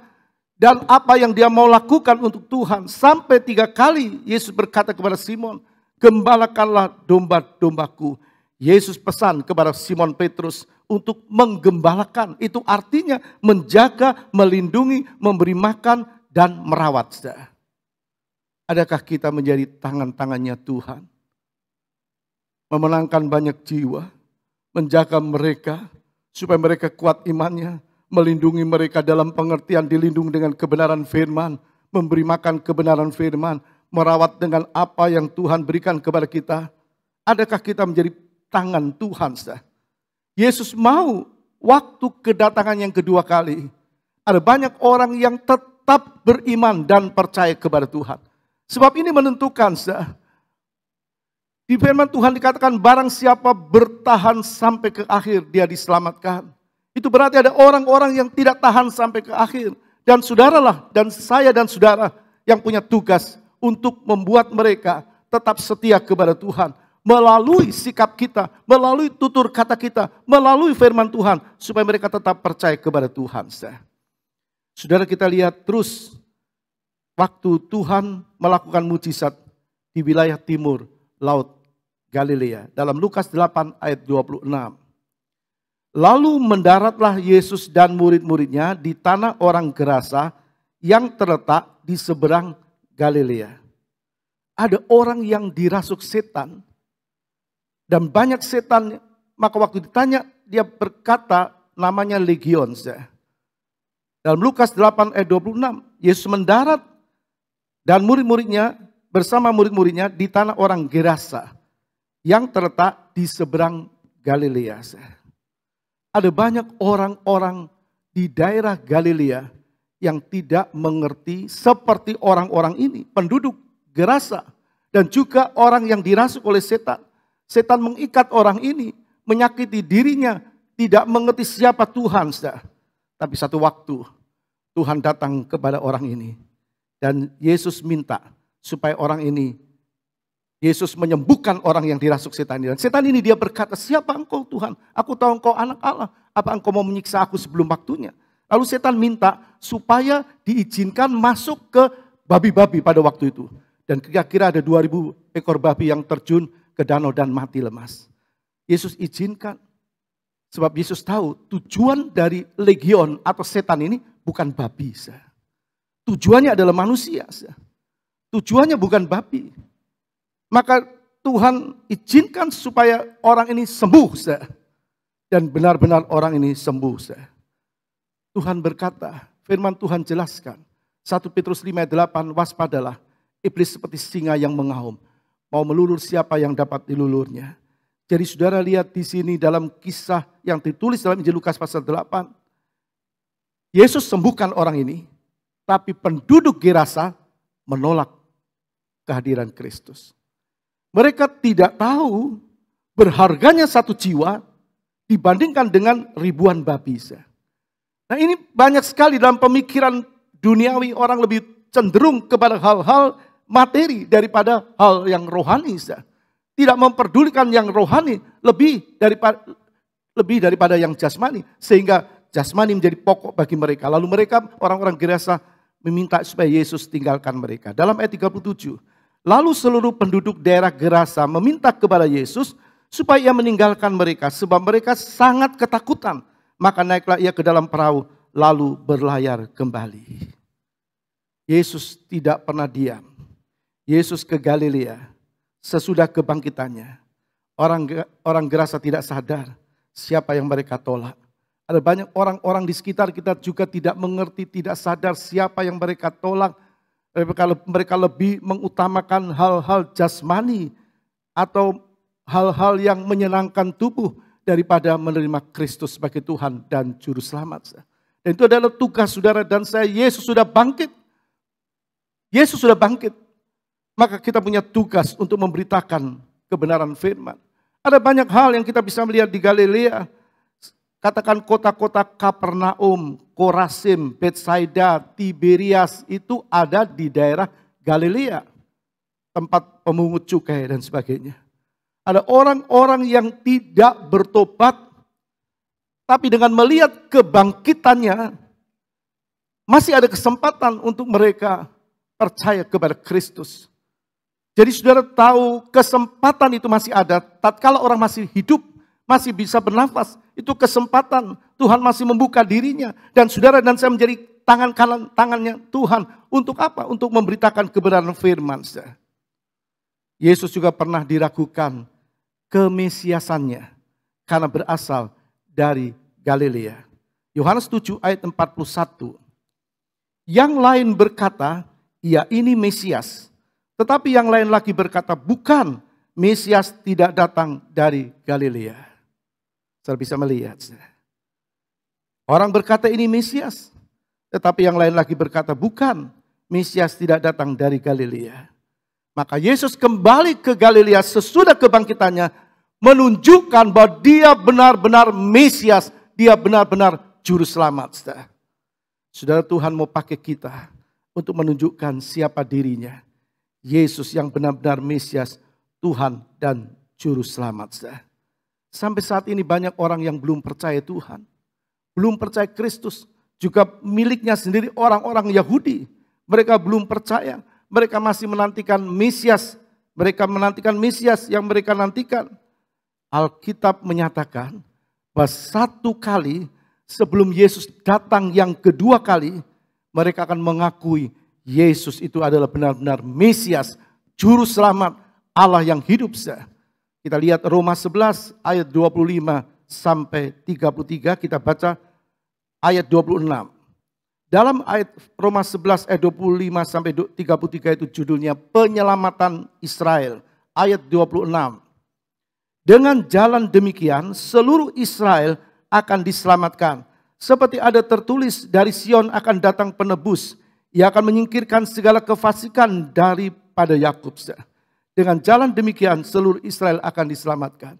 [SPEAKER 2] dan apa yang dia mau lakukan untuk Tuhan. Sampai 3 kali Yesus berkata kepada Simon, gembalakanlah domba-dombaku. Yesus pesan kepada Simon Petrus untuk menggembalakan. Itu artinya menjaga, melindungi, memberi makan, dan merawat. Adakah kita menjadi tangan-tangannya Tuhan? Memenangkan banyak jiwa, menjaga mereka, supaya mereka kuat imannya, melindungi mereka dalam pengertian dilindungi dengan kebenaran firman, memberi makan kebenaran firman, merawat dengan apa yang Tuhan berikan kepada kita. Adakah kita menjadi tangan Tuhan? Yesus mau waktu kedatangan yang kedua kali. Ada banyak orang yang tetap beriman dan percaya kepada Tuhan. Sebab ini menentukan. Di firman Tuhan dikatakan barang siapa bertahan sampai ke akhir dia diselamatkan. Itu berarti ada orang-orang yang tidak tahan sampai ke akhir. Dan saudaralah dan saya dan saudara yang punya tugas untuk membuat mereka tetap setia kepada Tuhan. Melalui sikap kita, melalui tutur kata kita, melalui firman Tuhan. Supaya mereka tetap percaya kepada Tuhan. Saudara kita lihat terus waktu Tuhan melakukan mujizat di wilayah timur Laut Galilea. Dalam Lukas 8 ayat 26. Lalu mendaratlah Yesus dan murid-muridnya di tanah orang Gerasa yang terletak di seberang Galilea. Ada orang yang dirasuk setan. Dan banyak setan, maka waktu ditanya dia berkata namanya Legion. Dalam Lukas 8 ayat 26, Yesus mendarat dan murid-muridnya bersama murid-muridnya di tanah orang Gerasa yang terletak di seberang Galilea. Ada banyak orang-orang di daerah Galilea yang tidak mengerti seperti orang-orang ini, penduduk Gerasa dan juga orang yang dirasuk oleh setan. Setan mengikat orang ini, menyakiti dirinya, tidak mengerti siapa Tuhan. Tapi satu waktu Tuhan datang kepada orang ini. Dan Yesus minta supaya orang ini, Yesus menyembuhkan orang yang dirasuk setan ini. Dan setan ini dia berkata, siapa engkau Tuhan? Aku tahu engkau anak Allah. Apa engkau mau menyiksa aku sebelum waktunya? Lalu setan minta supaya diizinkan masuk ke babi-babi pada waktu itu. Dan kira-kira ada 2000 ekor babi yang terjun ke danau dan mati lemas. Yesus izinkan. Sebab Yesus tahu tujuan dari legion atau setan ini bukan babi. Tujuannya adalah manusia. Tujuannya bukan babi. Maka Tuhan izinkan supaya orang ini sembuh. Dan benar-benar orang ini sembuh. Tuhan berkata, firman Tuhan jelaskan. 1 Petrus 5 ayat 8, waspadalah. Iblis seperti singa yang mengaum. Mau melulur siapa yang dapat dilulurnya. Jadi saudara lihat di sini dalam kisah yang ditulis dalam Injil Lukas pasal 8. Yesus sembuhkan orang ini. Tapi penduduk Gerasa menolak kehadiran Kristus. Mereka tidak tahu berharganya satu jiwa dibandingkan dengan ribuan babi. Nah ini banyak sekali dalam pemikiran duniawi orang lebih cenderung kepada hal-hal materi daripada hal yang rohani. Tidak memperdulikan yang rohani lebih daripada yang jasmani. Sehingga jasmani menjadi pokok bagi mereka. Lalu mereka orang-orang Gerasa meminta supaya Yesus tinggalkan mereka. Dalam ayat 37. Lalu seluruh penduduk daerah Gerasa meminta kepada Yesus supaya ia meninggalkan mereka. Sebab mereka sangat ketakutan. Maka naiklah ia ke dalam perahu lalu berlayar kembali. Yesus tidak pernah diam. Yesus ke Galilea sesudah kebangkitannya. Orang Gerasa tidak sadar siapa yang mereka tolak. Ada banyak orang-orang di sekitar kita juga tidak mengerti, tidak sadar siapa yang mereka tolak. Mereka lebih mengutamakan hal-hal jasmani atau hal-hal yang menyenangkan tubuh daripada menerima Kristus sebagai Tuhan dan Juru Selamat. Dan itu adalah tugas saudara dan saya. Yesus sudah bangkit. Yesus sudah bangkit. Maka kita punya tugas untuk memberitakan kebenaran firman. Ada banyak hal yang kita bisa melihat di Galilea. Katakan kota-kota Kapernaum, Korasim, Betsaida, Tiberias itu ada di daerah Galilea. Tempat pemungut cukai dan sebagainya. Ada orang-orang yang tidak bertobat. Tapi dengan melihat kebangkitannya. Masih ada kesempatan untuk mereka percaya kepada Kristus. Jadi saudara tahu kesempatan itu masih ada. Tatkala orang masih hidup, masih bisa bernafas. Itu kesempatan Tuhan masih membuka dirinya. Dan saudara dan saya menjadi tangannya Tuhan. Untuk apa? Untuk memberitakan kebenaran firman. Yesus juga pernah diragukan kemesiasannya. Karena berasal dari Galilea. Yohanes 7 ayat 41. Yang lain berkata, ia ini Mesias. Tetapi yang lain lagi berkata, bukan. Mesias tidak datang dari Galilea. Saya bisa melihat. Orang berkata ini Mesias. Tetapi yang lain lagi berkata bukan. Mesias tidak datang dari Galilea. Maka Yesus kembali ke Galilea sesudah kebangkitannya. Menunjukkan bahwa dia benar-benar Mesias. Dia benar-benar Juru Selamat. Saudara, Tuhan mau pakai kita. Untuk menunjukkan siapa dirinya. Yesus yang benar-benar Mesias. Tuhan dan Juru Selamat. Sampai saat ini banyak orang yang belum percaya Tuhan. Belum percaya Kristus. Juga miliknya sendiri orang-orang Yahudi. Mereka belum percaya. Mereka masih menantikan Mesias. Mereka menantikan Mesias yang mereka nantikan. Alkitab menyatakan bahwa satu kali sebelum Yesus datang yang kedua kali. Mereka akan mengakui Yesus itu adalah benar-benar Mesias. Juru Selamat Allah yang hidup. Kita lihat Roma 11 ayat 25 sampai 33. Kita baca ayat 26. Dalam ayat Roma 11 ayat 25 sampai 33 itu judulnya Penyelamatan Israel. Ayat 26. Dengan jalan demikian seluruh Israel akan diselamatkan. Seperti ada tertulis dari Sion akan datang penebus. Ia akan menyingkirkan segala kefasikan daripada Yakub. Dengan jalan demikian seluruh Israel akan diselamatkan.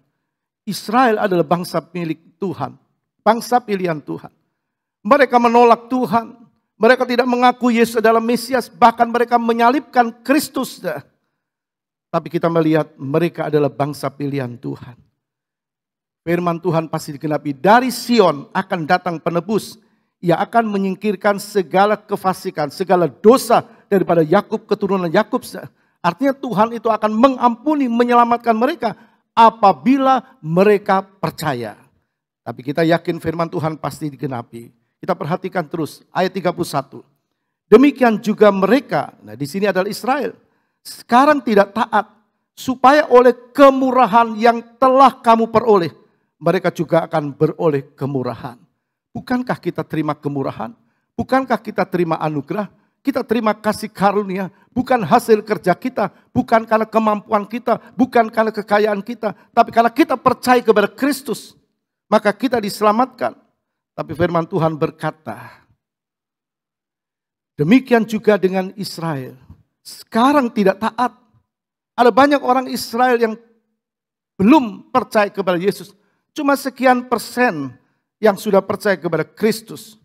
[SPEAKER 2] Israel adalah bangsa milik Tuhan. Bangsa pilihan Tuhan. Mereka menolak Tuhan. Mereka tidak mengaku Yesus adalah Mesias, bahkan mereka menyalibkan Kristus. Tapi kita melihat mereka adalah bangsa pilihan Tuhan. Firman Tuhan pasti digenapi. Dari Sion akan datang penebus. Ia akan menyingkirkan segala kefasikan, segala dosa daripada Yakub, keturunan Yakub. Artinya Tuhan itu akan mengampuni, menyelamatkan mereka apabila mereka percaya. Tapi kita yakin firman Tuhan pasti digenapi. Kita perhatikan terus ayat 31. Demikian juga mereka, nah di sini adalah Israel, sekarang tidak taat, supaya oleh kemurahan yang telah kamu peroleh, mereka juga akan beroleh kemurahan. Bukankah kita terima kemurahan? Bukankah kita terima anugerah? Kita terima kasih karunia, bukan hasil kerja kita, bukan karena kemampuan kita, bukan karena kekayaan kita, tapi karena kita percaya kepada Kristus, maka kita diselamatkan. Tapi firman Tuhan berkata, demikian juga dengan Israel. Sekarang tidak taat. Ada banyak orang Israel yang belum percaya kepada Yesus. Cuma sekian persen yang sudah percaya kepada Kristus.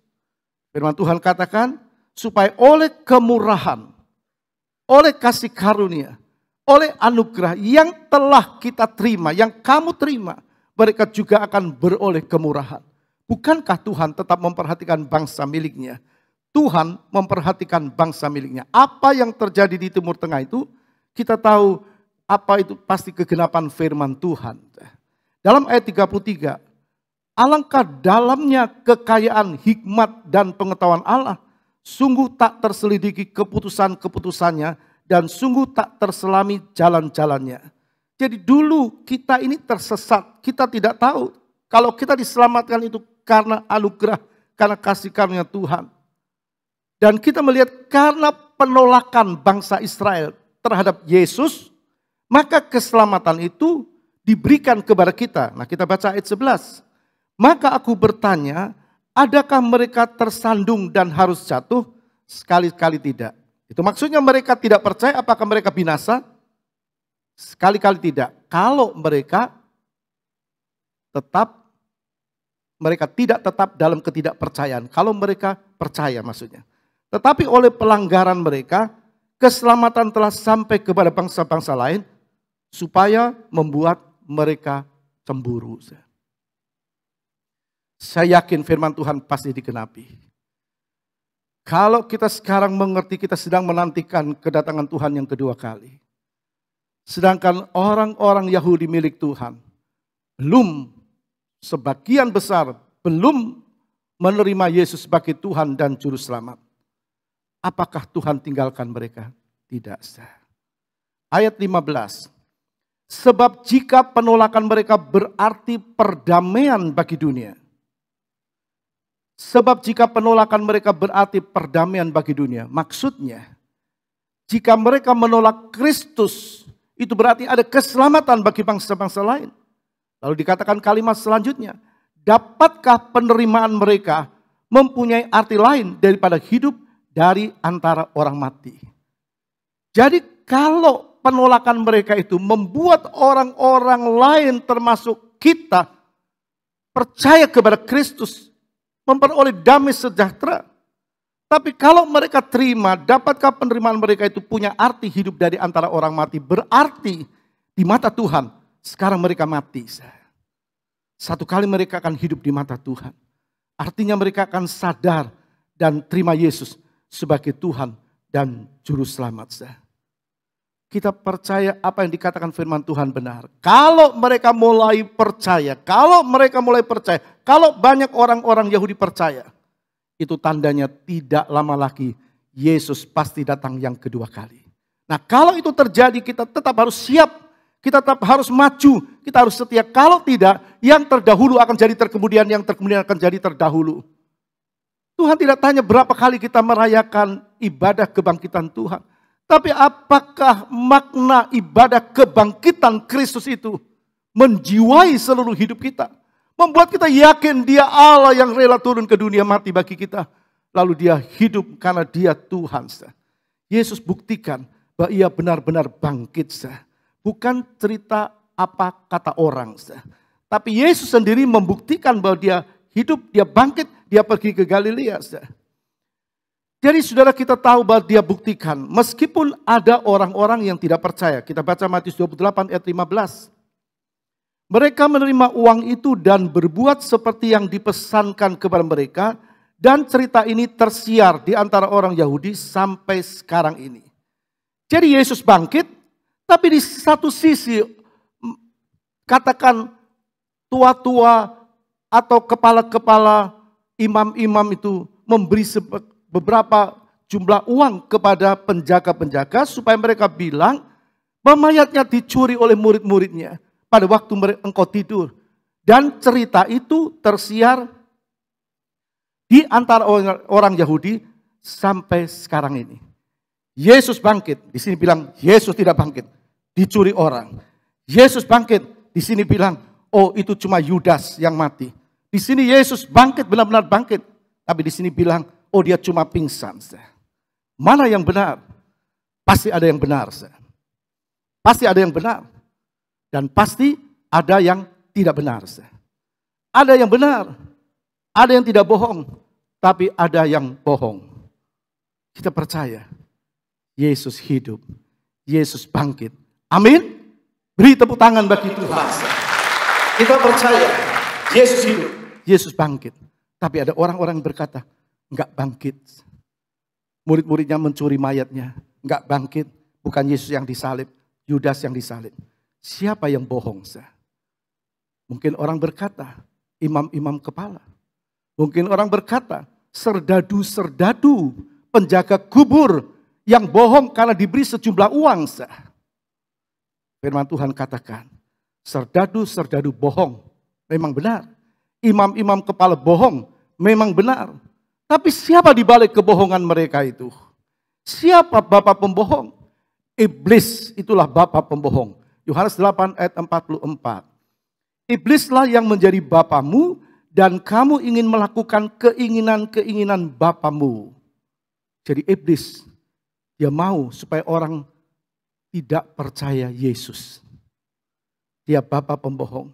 [SPEAKER 2] Firman Tuhan katakan, supaya oleh kemurahan, oleh kasih karunia, oleh anugerah yang telah kita terima, yang kamu terima, mereka juga akan beroleh kemurahan. Bukankah Tuhan tetap memperhatikan bangsa miliknya? Tuhan memperhatikan bangsa miliknya. Apa yang terjadi di Timur Tengah itu, kita tahu apa itu pasti kegenapan firman Tuhan. Dalam ayat 33, alangkah dalamnya kekayaan hikmat dan pengetahuan Allah. Sungguh tak terselidiki keputusan-keputusannya dan sungguh tak terselami jalan-jalannya. Jadi dulu kita ini tersesat, kita tidak tahu. Kalau kita diselamatkan itu karena anugerah, karena kasih karunia Tuhan. Dan kita melihat karena penolakan bangsa Israel terhadap Yesus, maka keselamatan itu diberikan kepada kita. Nah kita baca ayat 11. Maka aku bertanya, adakah mereka tersandung dan harus jatuh? Sekali-kali tidak. Itu maksudnya mereka tidak percaya, apakah mereka binasa? Sekali-kali tidak. Kalau mereka tidak tetap dalam ketidakpercayaan. Kalau mereka percaya maksudnya. Tetapi oleh pelanggaran mereka, keselamatan telah sampai kepada bangsa-bangsa lain, supaya membuat mereka cemburu. Saya yakin firman Tuhan pasti digenapi. Kalau kita sekarang mengerti, kita sedang menantikan kedatangan Tuhan yang kedua kali. Sedangkan orang-orang Yahudi milik Tuhan, sebagian besar belum menerima Yesus sebagai Tuhan dan Juru Selamat. Apakah Tuhan tinggalkan mereka? Tidak. Ayat 15. Sebab jika penolakan mereka berarti perdamaian bagi dunia. Sebab jika penolakan mereka berarti perdamaian bagi dunia. Maksudnya, jika mereka menolak Kristus, itu berarti ada keselamatan bagi bangsa-bangsa lain. Lalu dikatakan kalimat selanjutnya, dapatkah penerimaan mereka mempunyai arti lain daripada hidup dari antara orang mati? Jadi kalau penolakan mereka itu membuat orang-orang lain termasuk kita percaya kepada Kristus, memperoleh damai sejahtera. Tapi kalau mereka terima, dapatkah penerimaan mereka itu punya arti hidup dari antara orang mati? Berarti di mata Tuhan, sekarang mereka mati. Satu kali mereka akan hidup di mata Tuhan. Artinya mereka akan sadar dan terima Yesus sebagai Tuhan dan Juru Selamat. Kita percaya apa yang dikatakan firman Tuhan benar. Kalau mereka mulai percaya, kalau banyak orang-orang Yahudi percaya, itu tandanya tidak lama lagi Yesus pasti datang yang kedua kali. Nah kalau itu terjadi kita tetap harus siap. Kita tetap harus maju, kita harus setia. Kalau tidak, yang terdahulu akan jadi terkemudian, yang terkemudian akan jadi terdahulu. Tuhan tidak tanya berapa kali kita merayakan ibadah kebangkitan Tuhan. Tapi apakah makna ibadah kebangkitan Kristus itu menjiwai seluruh hidup kita? Membuat kita yakin dia Allah yang rela turun ke dunia mati bagi kita. Lalu dia hidup karena dia Tuhan. Yesus buktikan bahwa ia benar-benar bangkit. Bukan cerita apa kata orang. Tapi Yesus sendiri membuktikan bahwa dia hidup, dia bangkit, dia pergi ke Galilea. Jadi saudara, kita tahu bahwa dia buktikan, meskipun ada orang-orang yang tidak percaya. Kita baca Matius 28 ayat 15. Mereka menerima uang itu dan berbuat seperti yang dipesankan kepada mereka. Dan cerita ini tersiar di antara orang Yahudi sampai sekarang ini. Jadi Yesus bangkit, tapi di satu sisi katakan tua-tua atau kepala-kepala imam-imam itu memberi beberapa jumlah uang kepada penjaga-penjaga supaya mereka bilang bahwa mayatnya dicuri oleh murid-muridnya pada waktu engkau tidur. Dan cerita itu tersiar di antara orang Yahudi sampai sekarang ini. Yesus bangkit, di sini bilang Yesus tidak bangkit, dicuri orang. Yesus bangkit, di sini bilang oh itu cuma Yudas yang mati. Di sini Yesus bangkit, benar-benar bangkit, tapi di sini bilang oh dia cuma pingsan. Mana yang benar? Pasti ada yang benar. Pasti ada yang benar. Dan pasti ada yang tidak benar. Ada yang benar. Ada yang tidak bohong. Tapi ada yang bohong. Kita percaya. Yesus hidup. Yesus bangkit. Amin. Beri tepuk tangan bagi Tuhan. Kita percaya. Yesus hidup. Yesus bangkit. Tapi ada orang-orang berkata, enggak bangkit. Murid-muridnya mencuri mayatnya. Enggak bangkit. Bukan Yesus yang disalib. Yudas yang disalib. Siapa yang bohong? Mungkin orang berkata, imam-imam kepala. Mungkin orang berkata, serdadu-serdadu penjaga kubur yang bohong karena diberi sejumlah uang. Firman Tuhan katakan, serdadu-serdadu bohong. Memang benar. Imam-imam kepala bohong. Memang benar. Tapi siapa di balik kebohongan mereka itu? Siapa bapa pembohong? Iblis itulah bapa pembohong. Yohanes 8 ayat 44. Iblislah yang menjadi bapamu dan kamu ingin melakukan keinginan-keinginan bapamu. Jadi iblis, dia mau supaya orang tidak percaya Yesus. Dia bapa pembohong.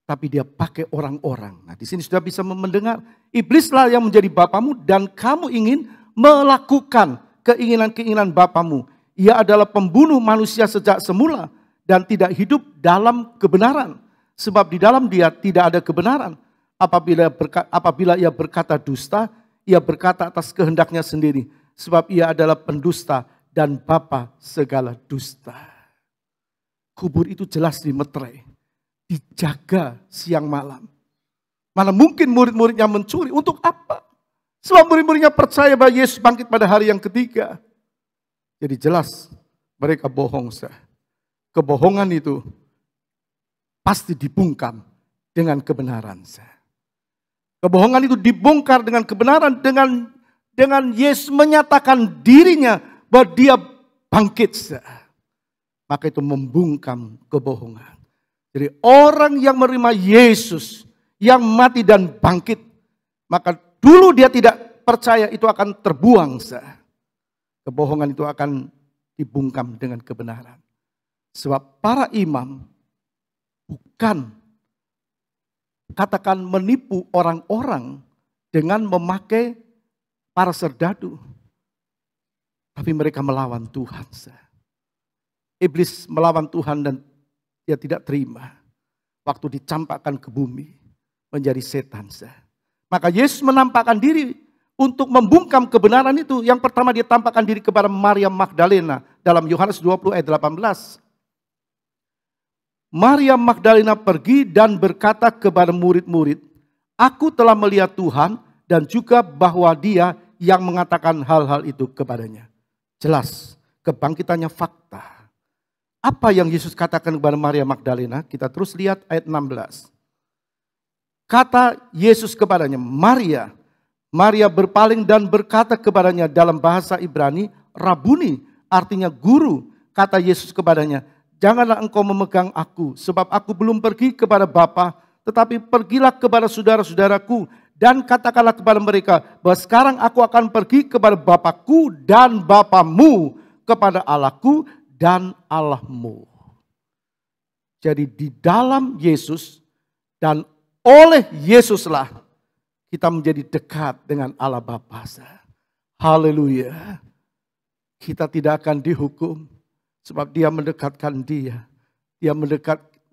[SPEAKER 2] Tapi dia pakai orang-orang. Nah, di sini sudah bisa mendengar. Iblislah yang menjadi bapamu dan kamu ingin melakukan keinginan-keinginan bapamu. Ia adalah pembunuh manusia sejak semula dan tidak hidup dalam kebenaran. Sebab di dalam dia tidak ada kebenaran. Apabila ia berkata dusta, ia berkata atas kehendaknya sendiri. Sebab ia adalah pendusta dan bapa segala dusta. Kubur itu jelas dimeterai. Dijaga siang malam. Mana mungkin murid-muridnya mencuri? Untuk apa? Sebab murid-muridnya percaya bahwa Yesus bangkit pada hari yang ketiga. Jadi jelas mereka bohong. Kebohongan itu pasti dibungkam dengan kebenaran. Kebohongan itu dibongkar dengan kebenaran. Dengan Yesus menyatakan dirinya bahwa dia bangkit. Maka itu membungkam kebohongan. Jadi orang yang menerima Yesus, yang mati dan bangkit, maka dulu dia tidak percaya itu akan terbuang. Kebohongan itu akan dibungkam dengan kebenaran. Sebab para imam bukan katakan menipu orang-orang dengan memakai para serdadu. Tapi mereka melawan Tuhan. Iblis melawan Tuhan dan dia tidak terima. Waktu dicampakkan ke bumi menjadi setan. Maka Yesus menampakkan diri untuk membungkam kebenaran itu. Yang pertama dia tampakkan diri kepada Maria Magdalena dalam Yohanes 20 ayat 18. Maria Magdalena pergi dan berkata kepada murid-murid, aku telah melihat Tuhan dan juga bahwa dia yang mengatakan hal-hal itu kepadanya. Jelas, kebangkitannya fakta. Apa yang Yesus katakan kepada Maria Magdalena? Kita terus lihat ayat 16. Kata Yesus kepadanya, Maria. Maria berpaling dan berkata kepadanya dalam bahasa Ibrani, Rabuni, artinya guru. Kata Yesus kepadanya, janganlah engkau memegang aku, sebab aku belum pergi kepada Bapa, tetapi pergilah kepada saudara-saudaraku, dan katakanlah kepada mereka, bahwa sekarang aku akan pergi kepada Bapakku dan Bapamu, kepada Allahku dan Allahmu. Jadi di dalam Yesus dan oleh Yesuslah kita menjadi dekat dengan Allah Bapa. Haleluya. Kita tidak akan dihukum sebab dia mendekatkan dia. Dia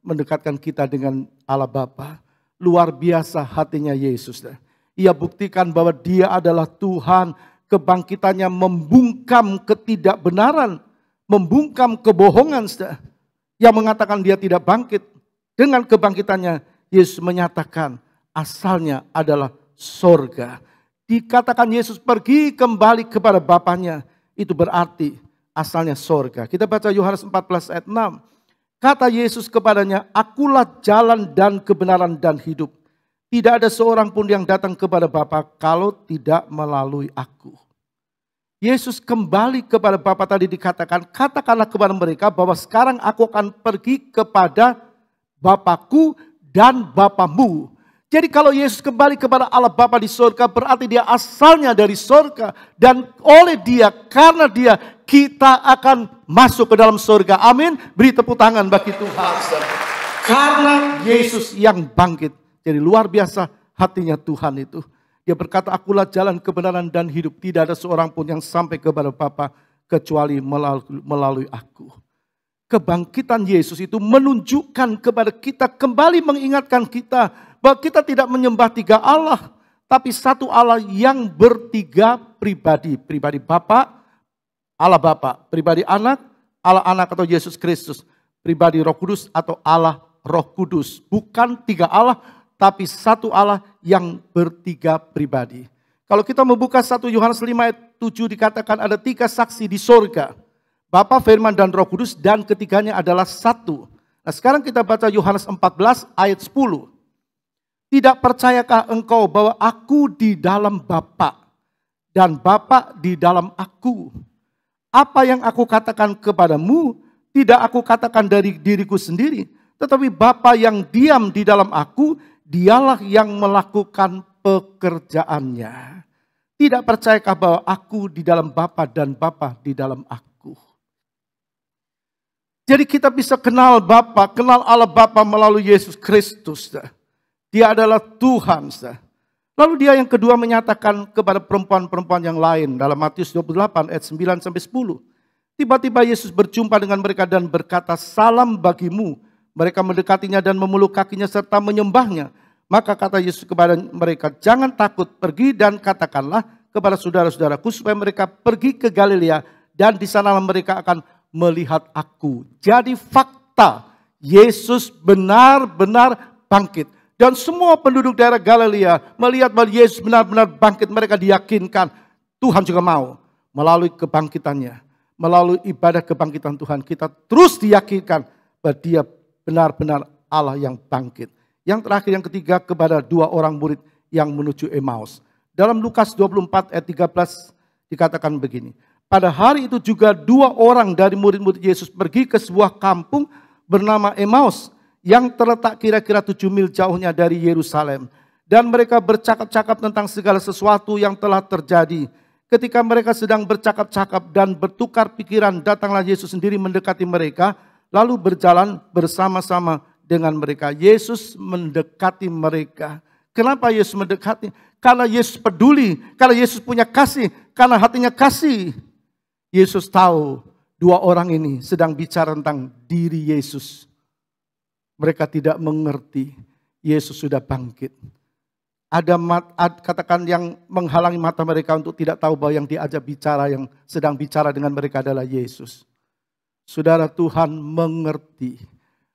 [SPEAKER 2] mendekatkan kita dengan Allah Bapa. Luar biasa hatinya Yesus. Ia buktikan bahwa dia adalah Tuhan. Kebangkitannya membungkam ketidakbenaran, membungkam kebohongan. Yang mengatakan dia tidak bangkit. Dengan kebangkitannya Yesus menyatakan asalnya adalah sorga. Dikatakan Yesus pergi kembali kepada Bapanya. Itu berarti asalnya sorga. Kita baca Yohanes 14 ayat 6. Kata Yesus kepadanya, akulah jalan dan kebenaran dan hidup. Tidak ada seorang pun yang datang kepada Bapa kalau tidak melalui aku. Yesus kembali kepada Bapa tadi dikatakan, katakanlah kepada mereka bahwa sekarang aku akan pergi kepada Bapakku dan Bapamu. Jadi kalau Yesus kembali kepada Allah Bapa di surga, berarti dia asalnya dari surga. Dan oleh dia, karena dia, kita akan masuk ke dalam surga. Amin. Beri tepuk tangan bagi Tuhan. Karena Yesus yang bangkit. Jadi luar biasa hatinya Tuhan itu. Dia berkata, akulah jalan kebenaran dan hidup. Tidak ada seorang pun yang sampai kepada Bapa kecuali melalui aku. Kebangkitan Yesus itu menunjukkan kepada kita, kembali mengingatkan kita bahwa kita tidak menyembah tiga Allah, tapi satu Allah yang bertiga pribadi. Pribadi Bapa, Allah Bapa. Pribadi Anak, Allah Anak atau Yesus Kristus. Pribadi Roh Kudus atau Allah Roh Kudus. Bukan tiga Allah, tapi satu Allah yang bertiga pribadi. Kalau kita membuka 1 Yohanes 5 ayat 7 dikatakan ada 3 saksi di sorga. Bapa, Firman, dan Roh Kudus, dan ketiganya adalah satu. Nah sekarang kita baca Yohanes 14 ayat 10. Tidak percayakah engkau bahwa aku di dalam Bapa dan Bapa di dalam aku? Apa yang aku katakan kepadamu tidak aku katakan dari diriku sendiri, tetapi Bapa yang diam di dalam aku, dialah yang melakukan pekerjaannya. Tidak percayakah bahwa aku di dalam Bapa dan Bapa di dalam aku? Jadi kita bisa kenal Bapa, kenal Allah Bapa melalui Yesus Kristus. Dia adalah Tuhan. Lalu dia yang kedua menyatakan kepada perempuan-perempuan yang lain dalam Matius 28 ayat 9 sampai 10. Tiba-tiba Yesus berjumpa dengan mereka dan berkata, salam bagimu. Mereka mendekatinya dan memeluk kakinya serta menyembahnya. Maka kata Yesus kepada mereka, jangan takut, pergi dan katakanlah kepada saudara-saudaraku supaya mereka pergi ke Galilea dan di sanalah mereka akan melihat aku. Jadi fakta, Yesus benar-benar bangkit. Dan semua penduduk daerah Galilea melihat bahwa Yesus benar-benar bangkit. Mereka diyakinkan Tuhan juga mau melalui kebangkitannya. Melalui ibadah kebangkitan Tuhan kita terus diyakinkan bahwa dia benar-benar Allah yang bangkit. Yang terakhir yang ketiga kepada 2 orang murid yang menuju Emmaus. Dalam Lukas 24 ayat 13 dikatakan begini. Pada hari itu juga 2 orang dari murid-murid Yesus pergi ke sebuah kampung bernama Emmaus yang terletak kira-kira 7 mil jauhnya dari Yerusalem. Dan mereka bercakap-cakap tentang segala sesuatu yang telah terjadi. Ketika mereka sedang bercakap-cakap dan bertukar pikiran, datanglah Yesus sendiri mendekati mereka, lalu berjalan bersama-sama dengan mereka. Yesus mendekati mereka. Kenapa Yesus mendekati? Karena Yesus peduli, karena Yesus punya kasih, karena hatinya kasih. Yesus tahu 2 orang ini sedang bicara tentang diri Yesus. Mereka tidak mengerti Yesus sudah bangkit. Ada katakan yang menghalangi mata mereka untuk tidak tahu bahwa yang diajak bicara, yang sedang bicara dengan mereka adalah Yesus. Saudara, Tuhan mengerti.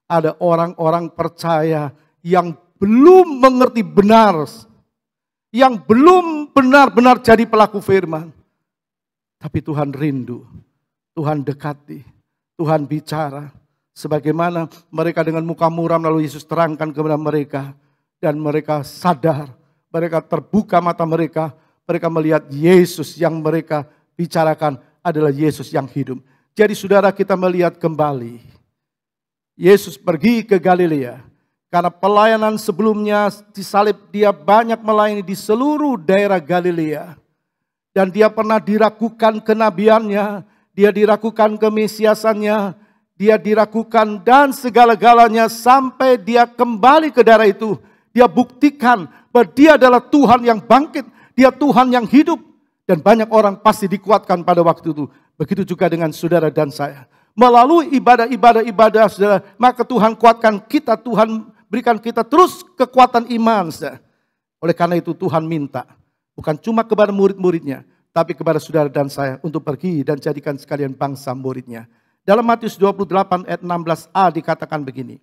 [SPEAKER 2] Ada orang-orang percaya yang belum mengerti benar. Yang belum benar-benar jadi pelaku firman. Tapi Tuhan rindu. Tuhan dekati. Tuhan bicara. Sebagaimana mereka dengan muka muram lalu Yesus terangkan kepada mereka. Dan mereka sadar. Mereka terbuka mata mereka. Mereka melihat Yesus yang mereka bicarakan adalah Yesus yang hidup. Jadi saudara, kita melihat kembali. Yesus pergi ke Galilea. Karena pelayanan sebelumnya disalib, dia banyak melayani di seluruh daerah Galilea. Dan dia pernah diragukan kenabiannya. Dia diragukan kemesiasannya. Dia diragukan dan segala-galanya sampai dia kembali ke daerah itu. Dia buktikan bahwa dia adalah Tuhan yang bangkit. Dia Tuhan yang hidup. Dan banyak orang pasti dikuatkan pada waktu itu. Begitu juga dengan saudara dan saya. Melalui ibadah-ibadah saudara, maka Tuhan kuatkan kita, Tuhan berikan kita terus kekuatan iman saudara. Oleh karena itu Tuhan minta, bukan cuma kepada murid-muridnya, tapi kepada saudara dan saya untuk pergi dan jadikan sekalian bangsa muridnya. Dalam Matius 28 ayat 16a dikatakan begini.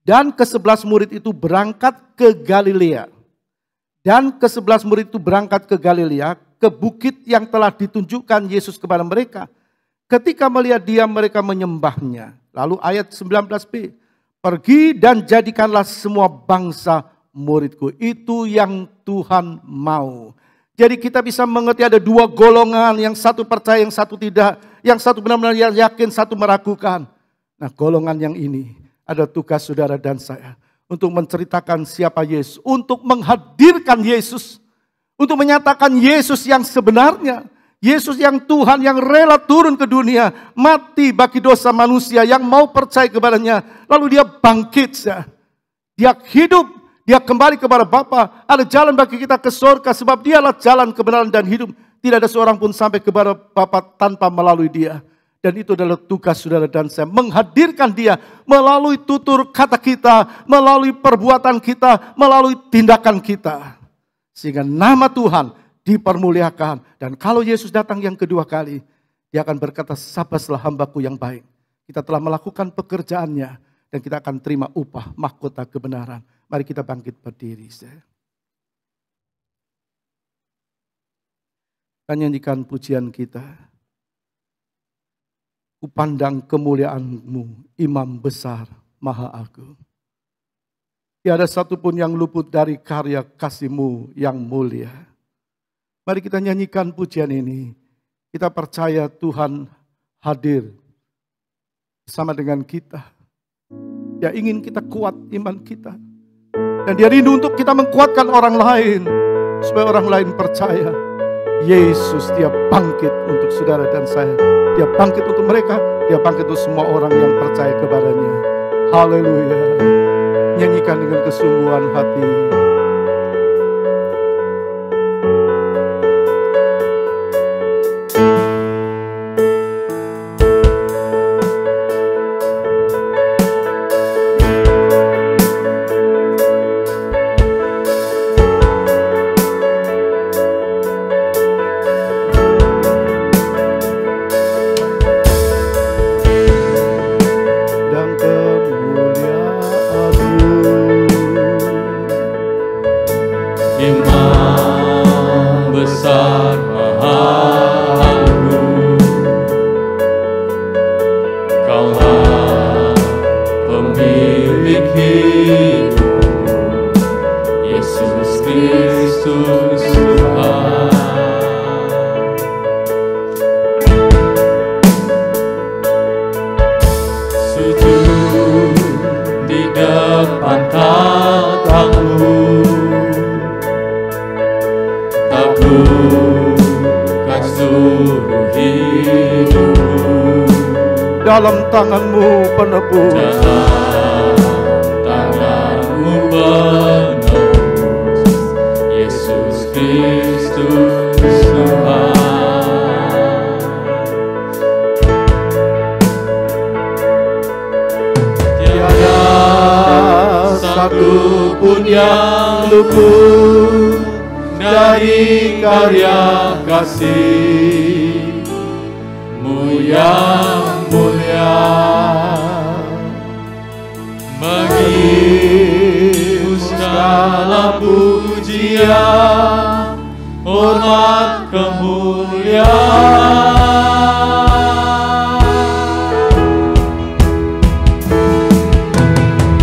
[SPEAKER 2] Dan ke-11 murid itu berangkat ke Galilea. Dan ke-11 murid itu berangkat ke Galilea, ke bukit yang telah ditunjukkan Yesus kepada mereka. Ketika melihat dia, mereka menyembahnya. Lalu ayat 19b, pergi dan jadikanlah semua bangsa muridku. Itu yang Tuhan mau. Jadi kita bisa mengerti ada dua golongan, yang satu percaya, yang satu tidak. Yang satu benar-benar yakin, satu meragukan. Nah, golongan yang ini ada tugas saudara dan saya untuk menceritakan siapa Yesus, untuk menghadirkan Yesus, untuk menyatakan Yesus yang sebenarnya, Yesus yang Tuhan yang rela turun ke dunia, mati bagi dosa manusia yang mau percaya kepadanya, lalu dia bangkit, dia hidup, dia kembali kepada Bapa. Ada jalan bagi kita ke surga sebab dialah jalan kebenaran dan hidup. Tidak ada seorang pun sampai kepada Bapa tanpa melalui dia. Dan itu adalah tugas saudara dan saya, menghadirkan dia melalui tutur kata kita, melalui perbuatan kita, melalui tindakan kita. Sehingga nama Tuhan dipermuliakan. Dan kalau Yesus datang yang kedua kali, dia akan berkata, sabaslah hambaku yang baik. Kita telah melakukan pekerjaannya dan kita akan terima upah mahkota kebenaran. Mari kita bangkit berdiri. Kita nyanyikan pujian kita. Kupandang kemuliaan-Mu, Imam besar, Maha Agung. Tiada satupun yang luput dari karya kasih-Mu yang mulia. Mari kita nyanyikan pujian ini. Kita percaya Tuhan hadir bersama dengan kita. Dia ingin kita kuat iman kita. Dan dia rindu untuk kita menguatkan orang lain. Supaya orang lain percaya. Yesus dia bangkit untuk saudara dan saya. Dia bangkit untuk mereka. Dia bangkit untuk semua orang yang percaya kepadanya. Haleluya. Nyanyikan dengan kesungguhan hati. Dalam tangan-Mu penebus.
[SPEAKER 1] Dalam tangan-Mu penebus. Yesus Kristus Tuhan. Tiada satu pun yang luput dari karya kasih-Mu yang mulia. Bagi-Mu segala pujian, hormat, kemuliaan.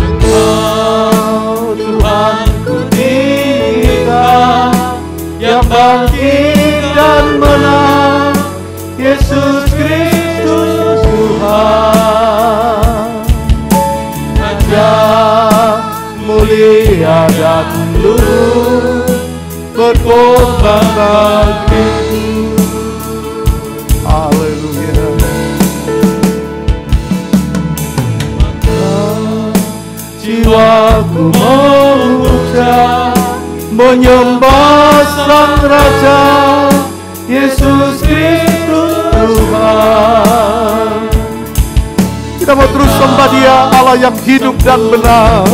[SPEAKER 1] Engkau Tuhanku tinggal, yang bangkit dan menang, Yesus Kristus Tuhan. Ajar, mulia dan luhur, berkorban bagiku.
[SPEAKER 2] Haleluya.
[SPEAKER 1] Maka jiwaku memuja, menyembah Sang Raja,
[SPEAKER 2] Yesus Kristus Tuhan. Kita mau terus sembah Dia, Allah yang hidup dan benar.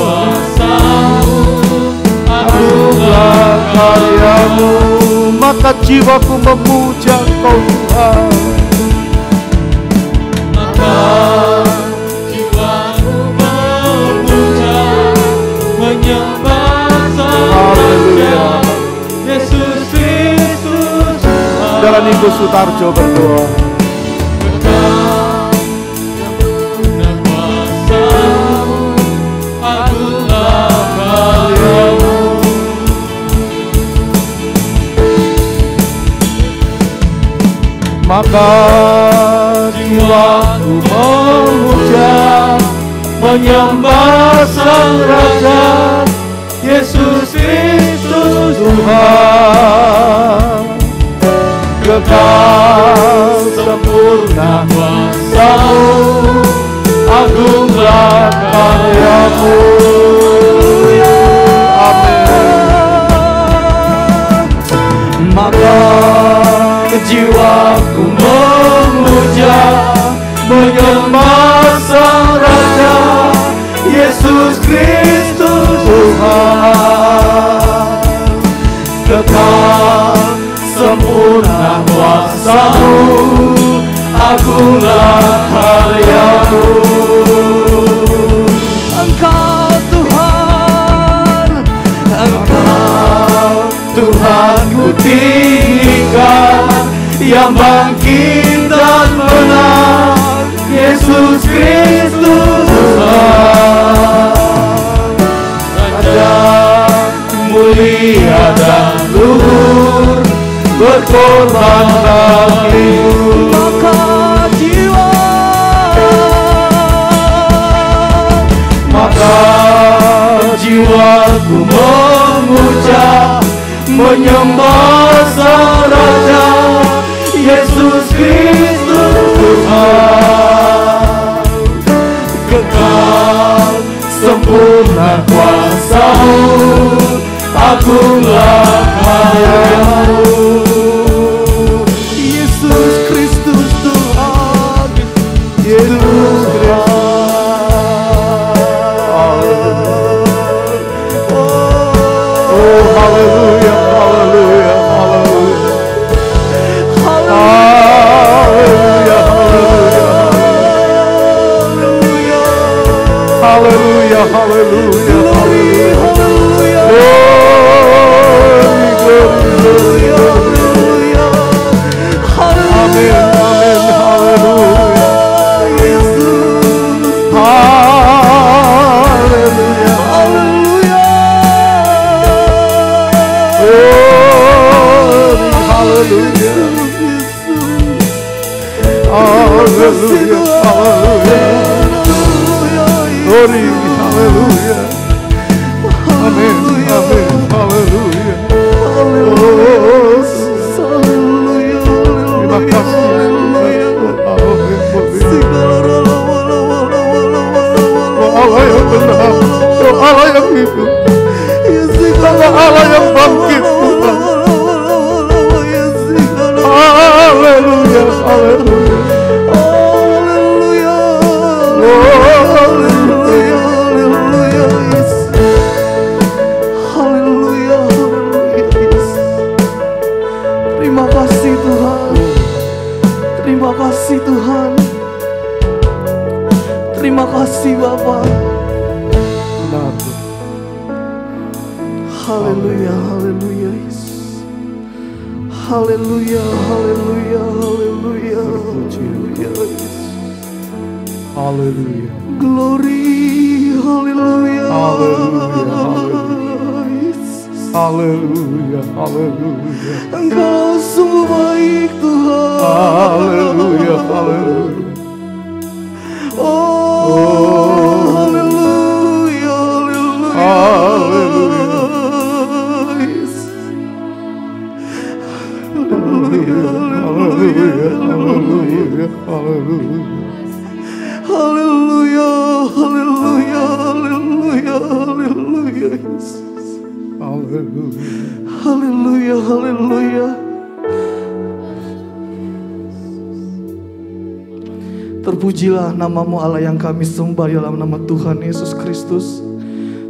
[SPEAKER 2] Agunglah karya-Mu, maka jiwaku memuja Engkau Tuhan.
[SPEAKER 1] Maka jiwaku memuja, menyembah Sang Raja, Yesus Kristus Tuhan.
[SPEAKER 2] Saudara Niko Sutarjo berdoa. Maka jiwaku memuja, menyembah Sang Raja, Yesus Kristus Tuhan. Kekal sempurna kuasa-Mu, agunglah karya-Mu. Amin. Maka jiwaku memuja, menyembah Sang Raja, Yesus Kristus Tuhan. Kekal sempurna kuasa-Mu, agunglah karya-Mu. Engkau Tuhan, Engkau Tuhan ku tinggikan, yang bangkit dan menang, Yesus Kristus Tuhan. Raja mulia dan luhur, berkorban bagimu. Maka jiwaku memuja, menyembah Sang Raja, Yesus Kristus Tuhan. Kekal sempurna kuasa-Mu, agunglah karya-Mu. Yesus Kristus Tuhan, Yesus Kristus. Oh, haleluya, haleluya, haleluya. Haleluya, haleluya. Haleluya, haleluya, haleluya. Amin, amin, haleluya. Yesus, haleluya, haleluya. Haleluya, haleluya, haleluya. Glory, haleluya. Amin, amin, haleluya. Terima kasih. Allah yang benar, Allah yang hidup, Allah yang bangkit. Haleluya, haleluya. Terima kasih Tuhan. Terima kasih Tuhan. Terima kasih Bapa. Haleluya, haleluya. Haleluya, haleluya, haleluya. Haleluya. Glory, haleluya. Haleluya, haleluya, haleluya. Engkau sungguh baik Tuhan. Haleluya, haleluya. Oh, haleluya, haleluya. Haleluya, haleluya, haleluya. Haleluya, haleluya, haleluya, haleluya. Haleluya, haleluya, haleluya.
[SPEAKER 3] Terpujilah namamu Allah yang kami sembah dalam nama Tuhan Yesus Kristus.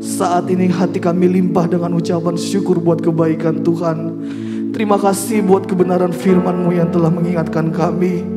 [SPEAKER 3] Saat ini hati kami limpah dengan ucapan syukur buat kebaikan Tuhan. Terima kasih buat kebenaran firman-Mu yang telah mengingatkan kami.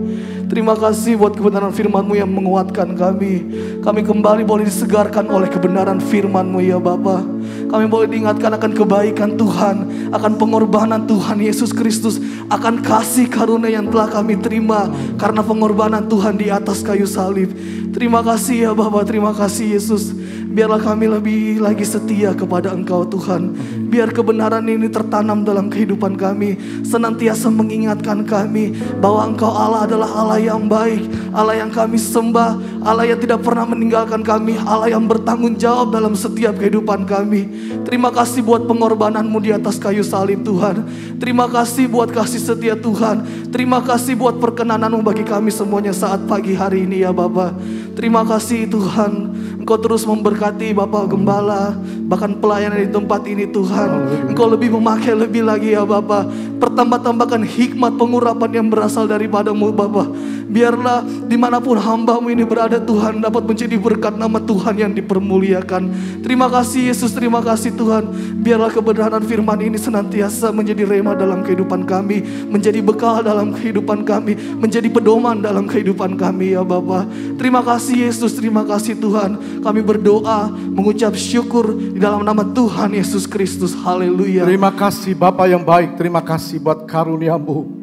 [SPEAKER 3] Terima kasih buat kebenaran firman-Mu yang menguatkan kami. Kami kembali boleh disegarkan oleh kebenaran firman-Mu ya Bapa. Kami boleh diingatkan akan kebaikan Tuhan, akan pengorbanan Tuhan Yesus Kristus, akan kasih karunia yang telah kami terima karena pengorbanan Tuhan di atas kayu salib. Terima kasih ya Bapa, terima kasih Yesus. Biarlah kami lebih lagi setia kepada Engkau Tuhan. Biar kebenaran ini tertanam dalam kehidupan kami, senantiasa mengingatkan kami bahwa Engkau Allah adalah Allah yang baik, Allah yang kami sembah, Allah yang tidak pernah meninggalkan kami, Allah yang bertanggung jawab dalam setiap kehidupan kami. Terima kasih buat pengorbanan-Mu di atas kayu salib Tuhan. Terima kasih buat kasih setia Tuhan. Terima kasih buat perkenanan-Mu bagi kami semuanya saat pagi hari ini ya Bapa. Terima kasih Tuhan. Engkau terus memberkati Bapak Gembala, bahkan pelayanan di tempat ini Tuhan. Engkau lebih memakai lebih lagi ya Bapa. Pertambah-tambahkan hikmat pengurapan yang berasal daripada-Mu Bapa. Biarlah dimanapun hamba-Mu ini berada Tuhan, dapat menjadi berkat nama Tuhan yang dipermuliakan. Terima kasih Yesus, terima kasih Tuhan. Biarlah kebenaran firman ini senantiasa menjadi rema dalam kehidupan kami, menjadi bekal dalam kehidupan kami, menjadi pedoman dalam kehidupan kami ya Bapa. Terima kasih Yesus, terima kasih Tuhan. Kami berdoa, mengucap syukur di dalam nama Tuhan Yesus Kristus. Haleluya.
[SPEAKER 2] Terima kasih Bapa yang baik, terima kasih buat karunia-Mu.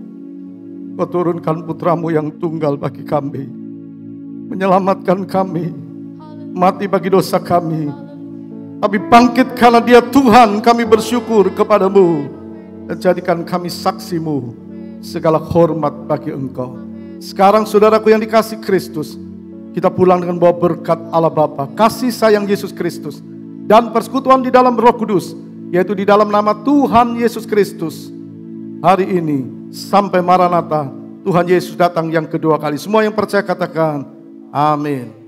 [SPEAKER 2] Kau turunkan putra-Mu yang tunggal bagi kami, menyelamatkan kami, mati bagi dosa kami, tapi bangkit karena Dia Tuhan. Kami bersyukur kepada-Mu dan jadikan kami saksi-Mu. Segala hormat bagi Engkau. Sekarang saudaraku yang dikasih Kristus, kita pulang dengan bawa berkat Allah Bapa, kasih sayang Yesus Kristus, dan persekutuan di dalam Roh Kudus, yaitu di dalam nama Tuhan Yesus Kristus. Hari ini sampai Maranatha, Tuhan Yesus datang yang kedua kali. Semua yang percaya katakan amin.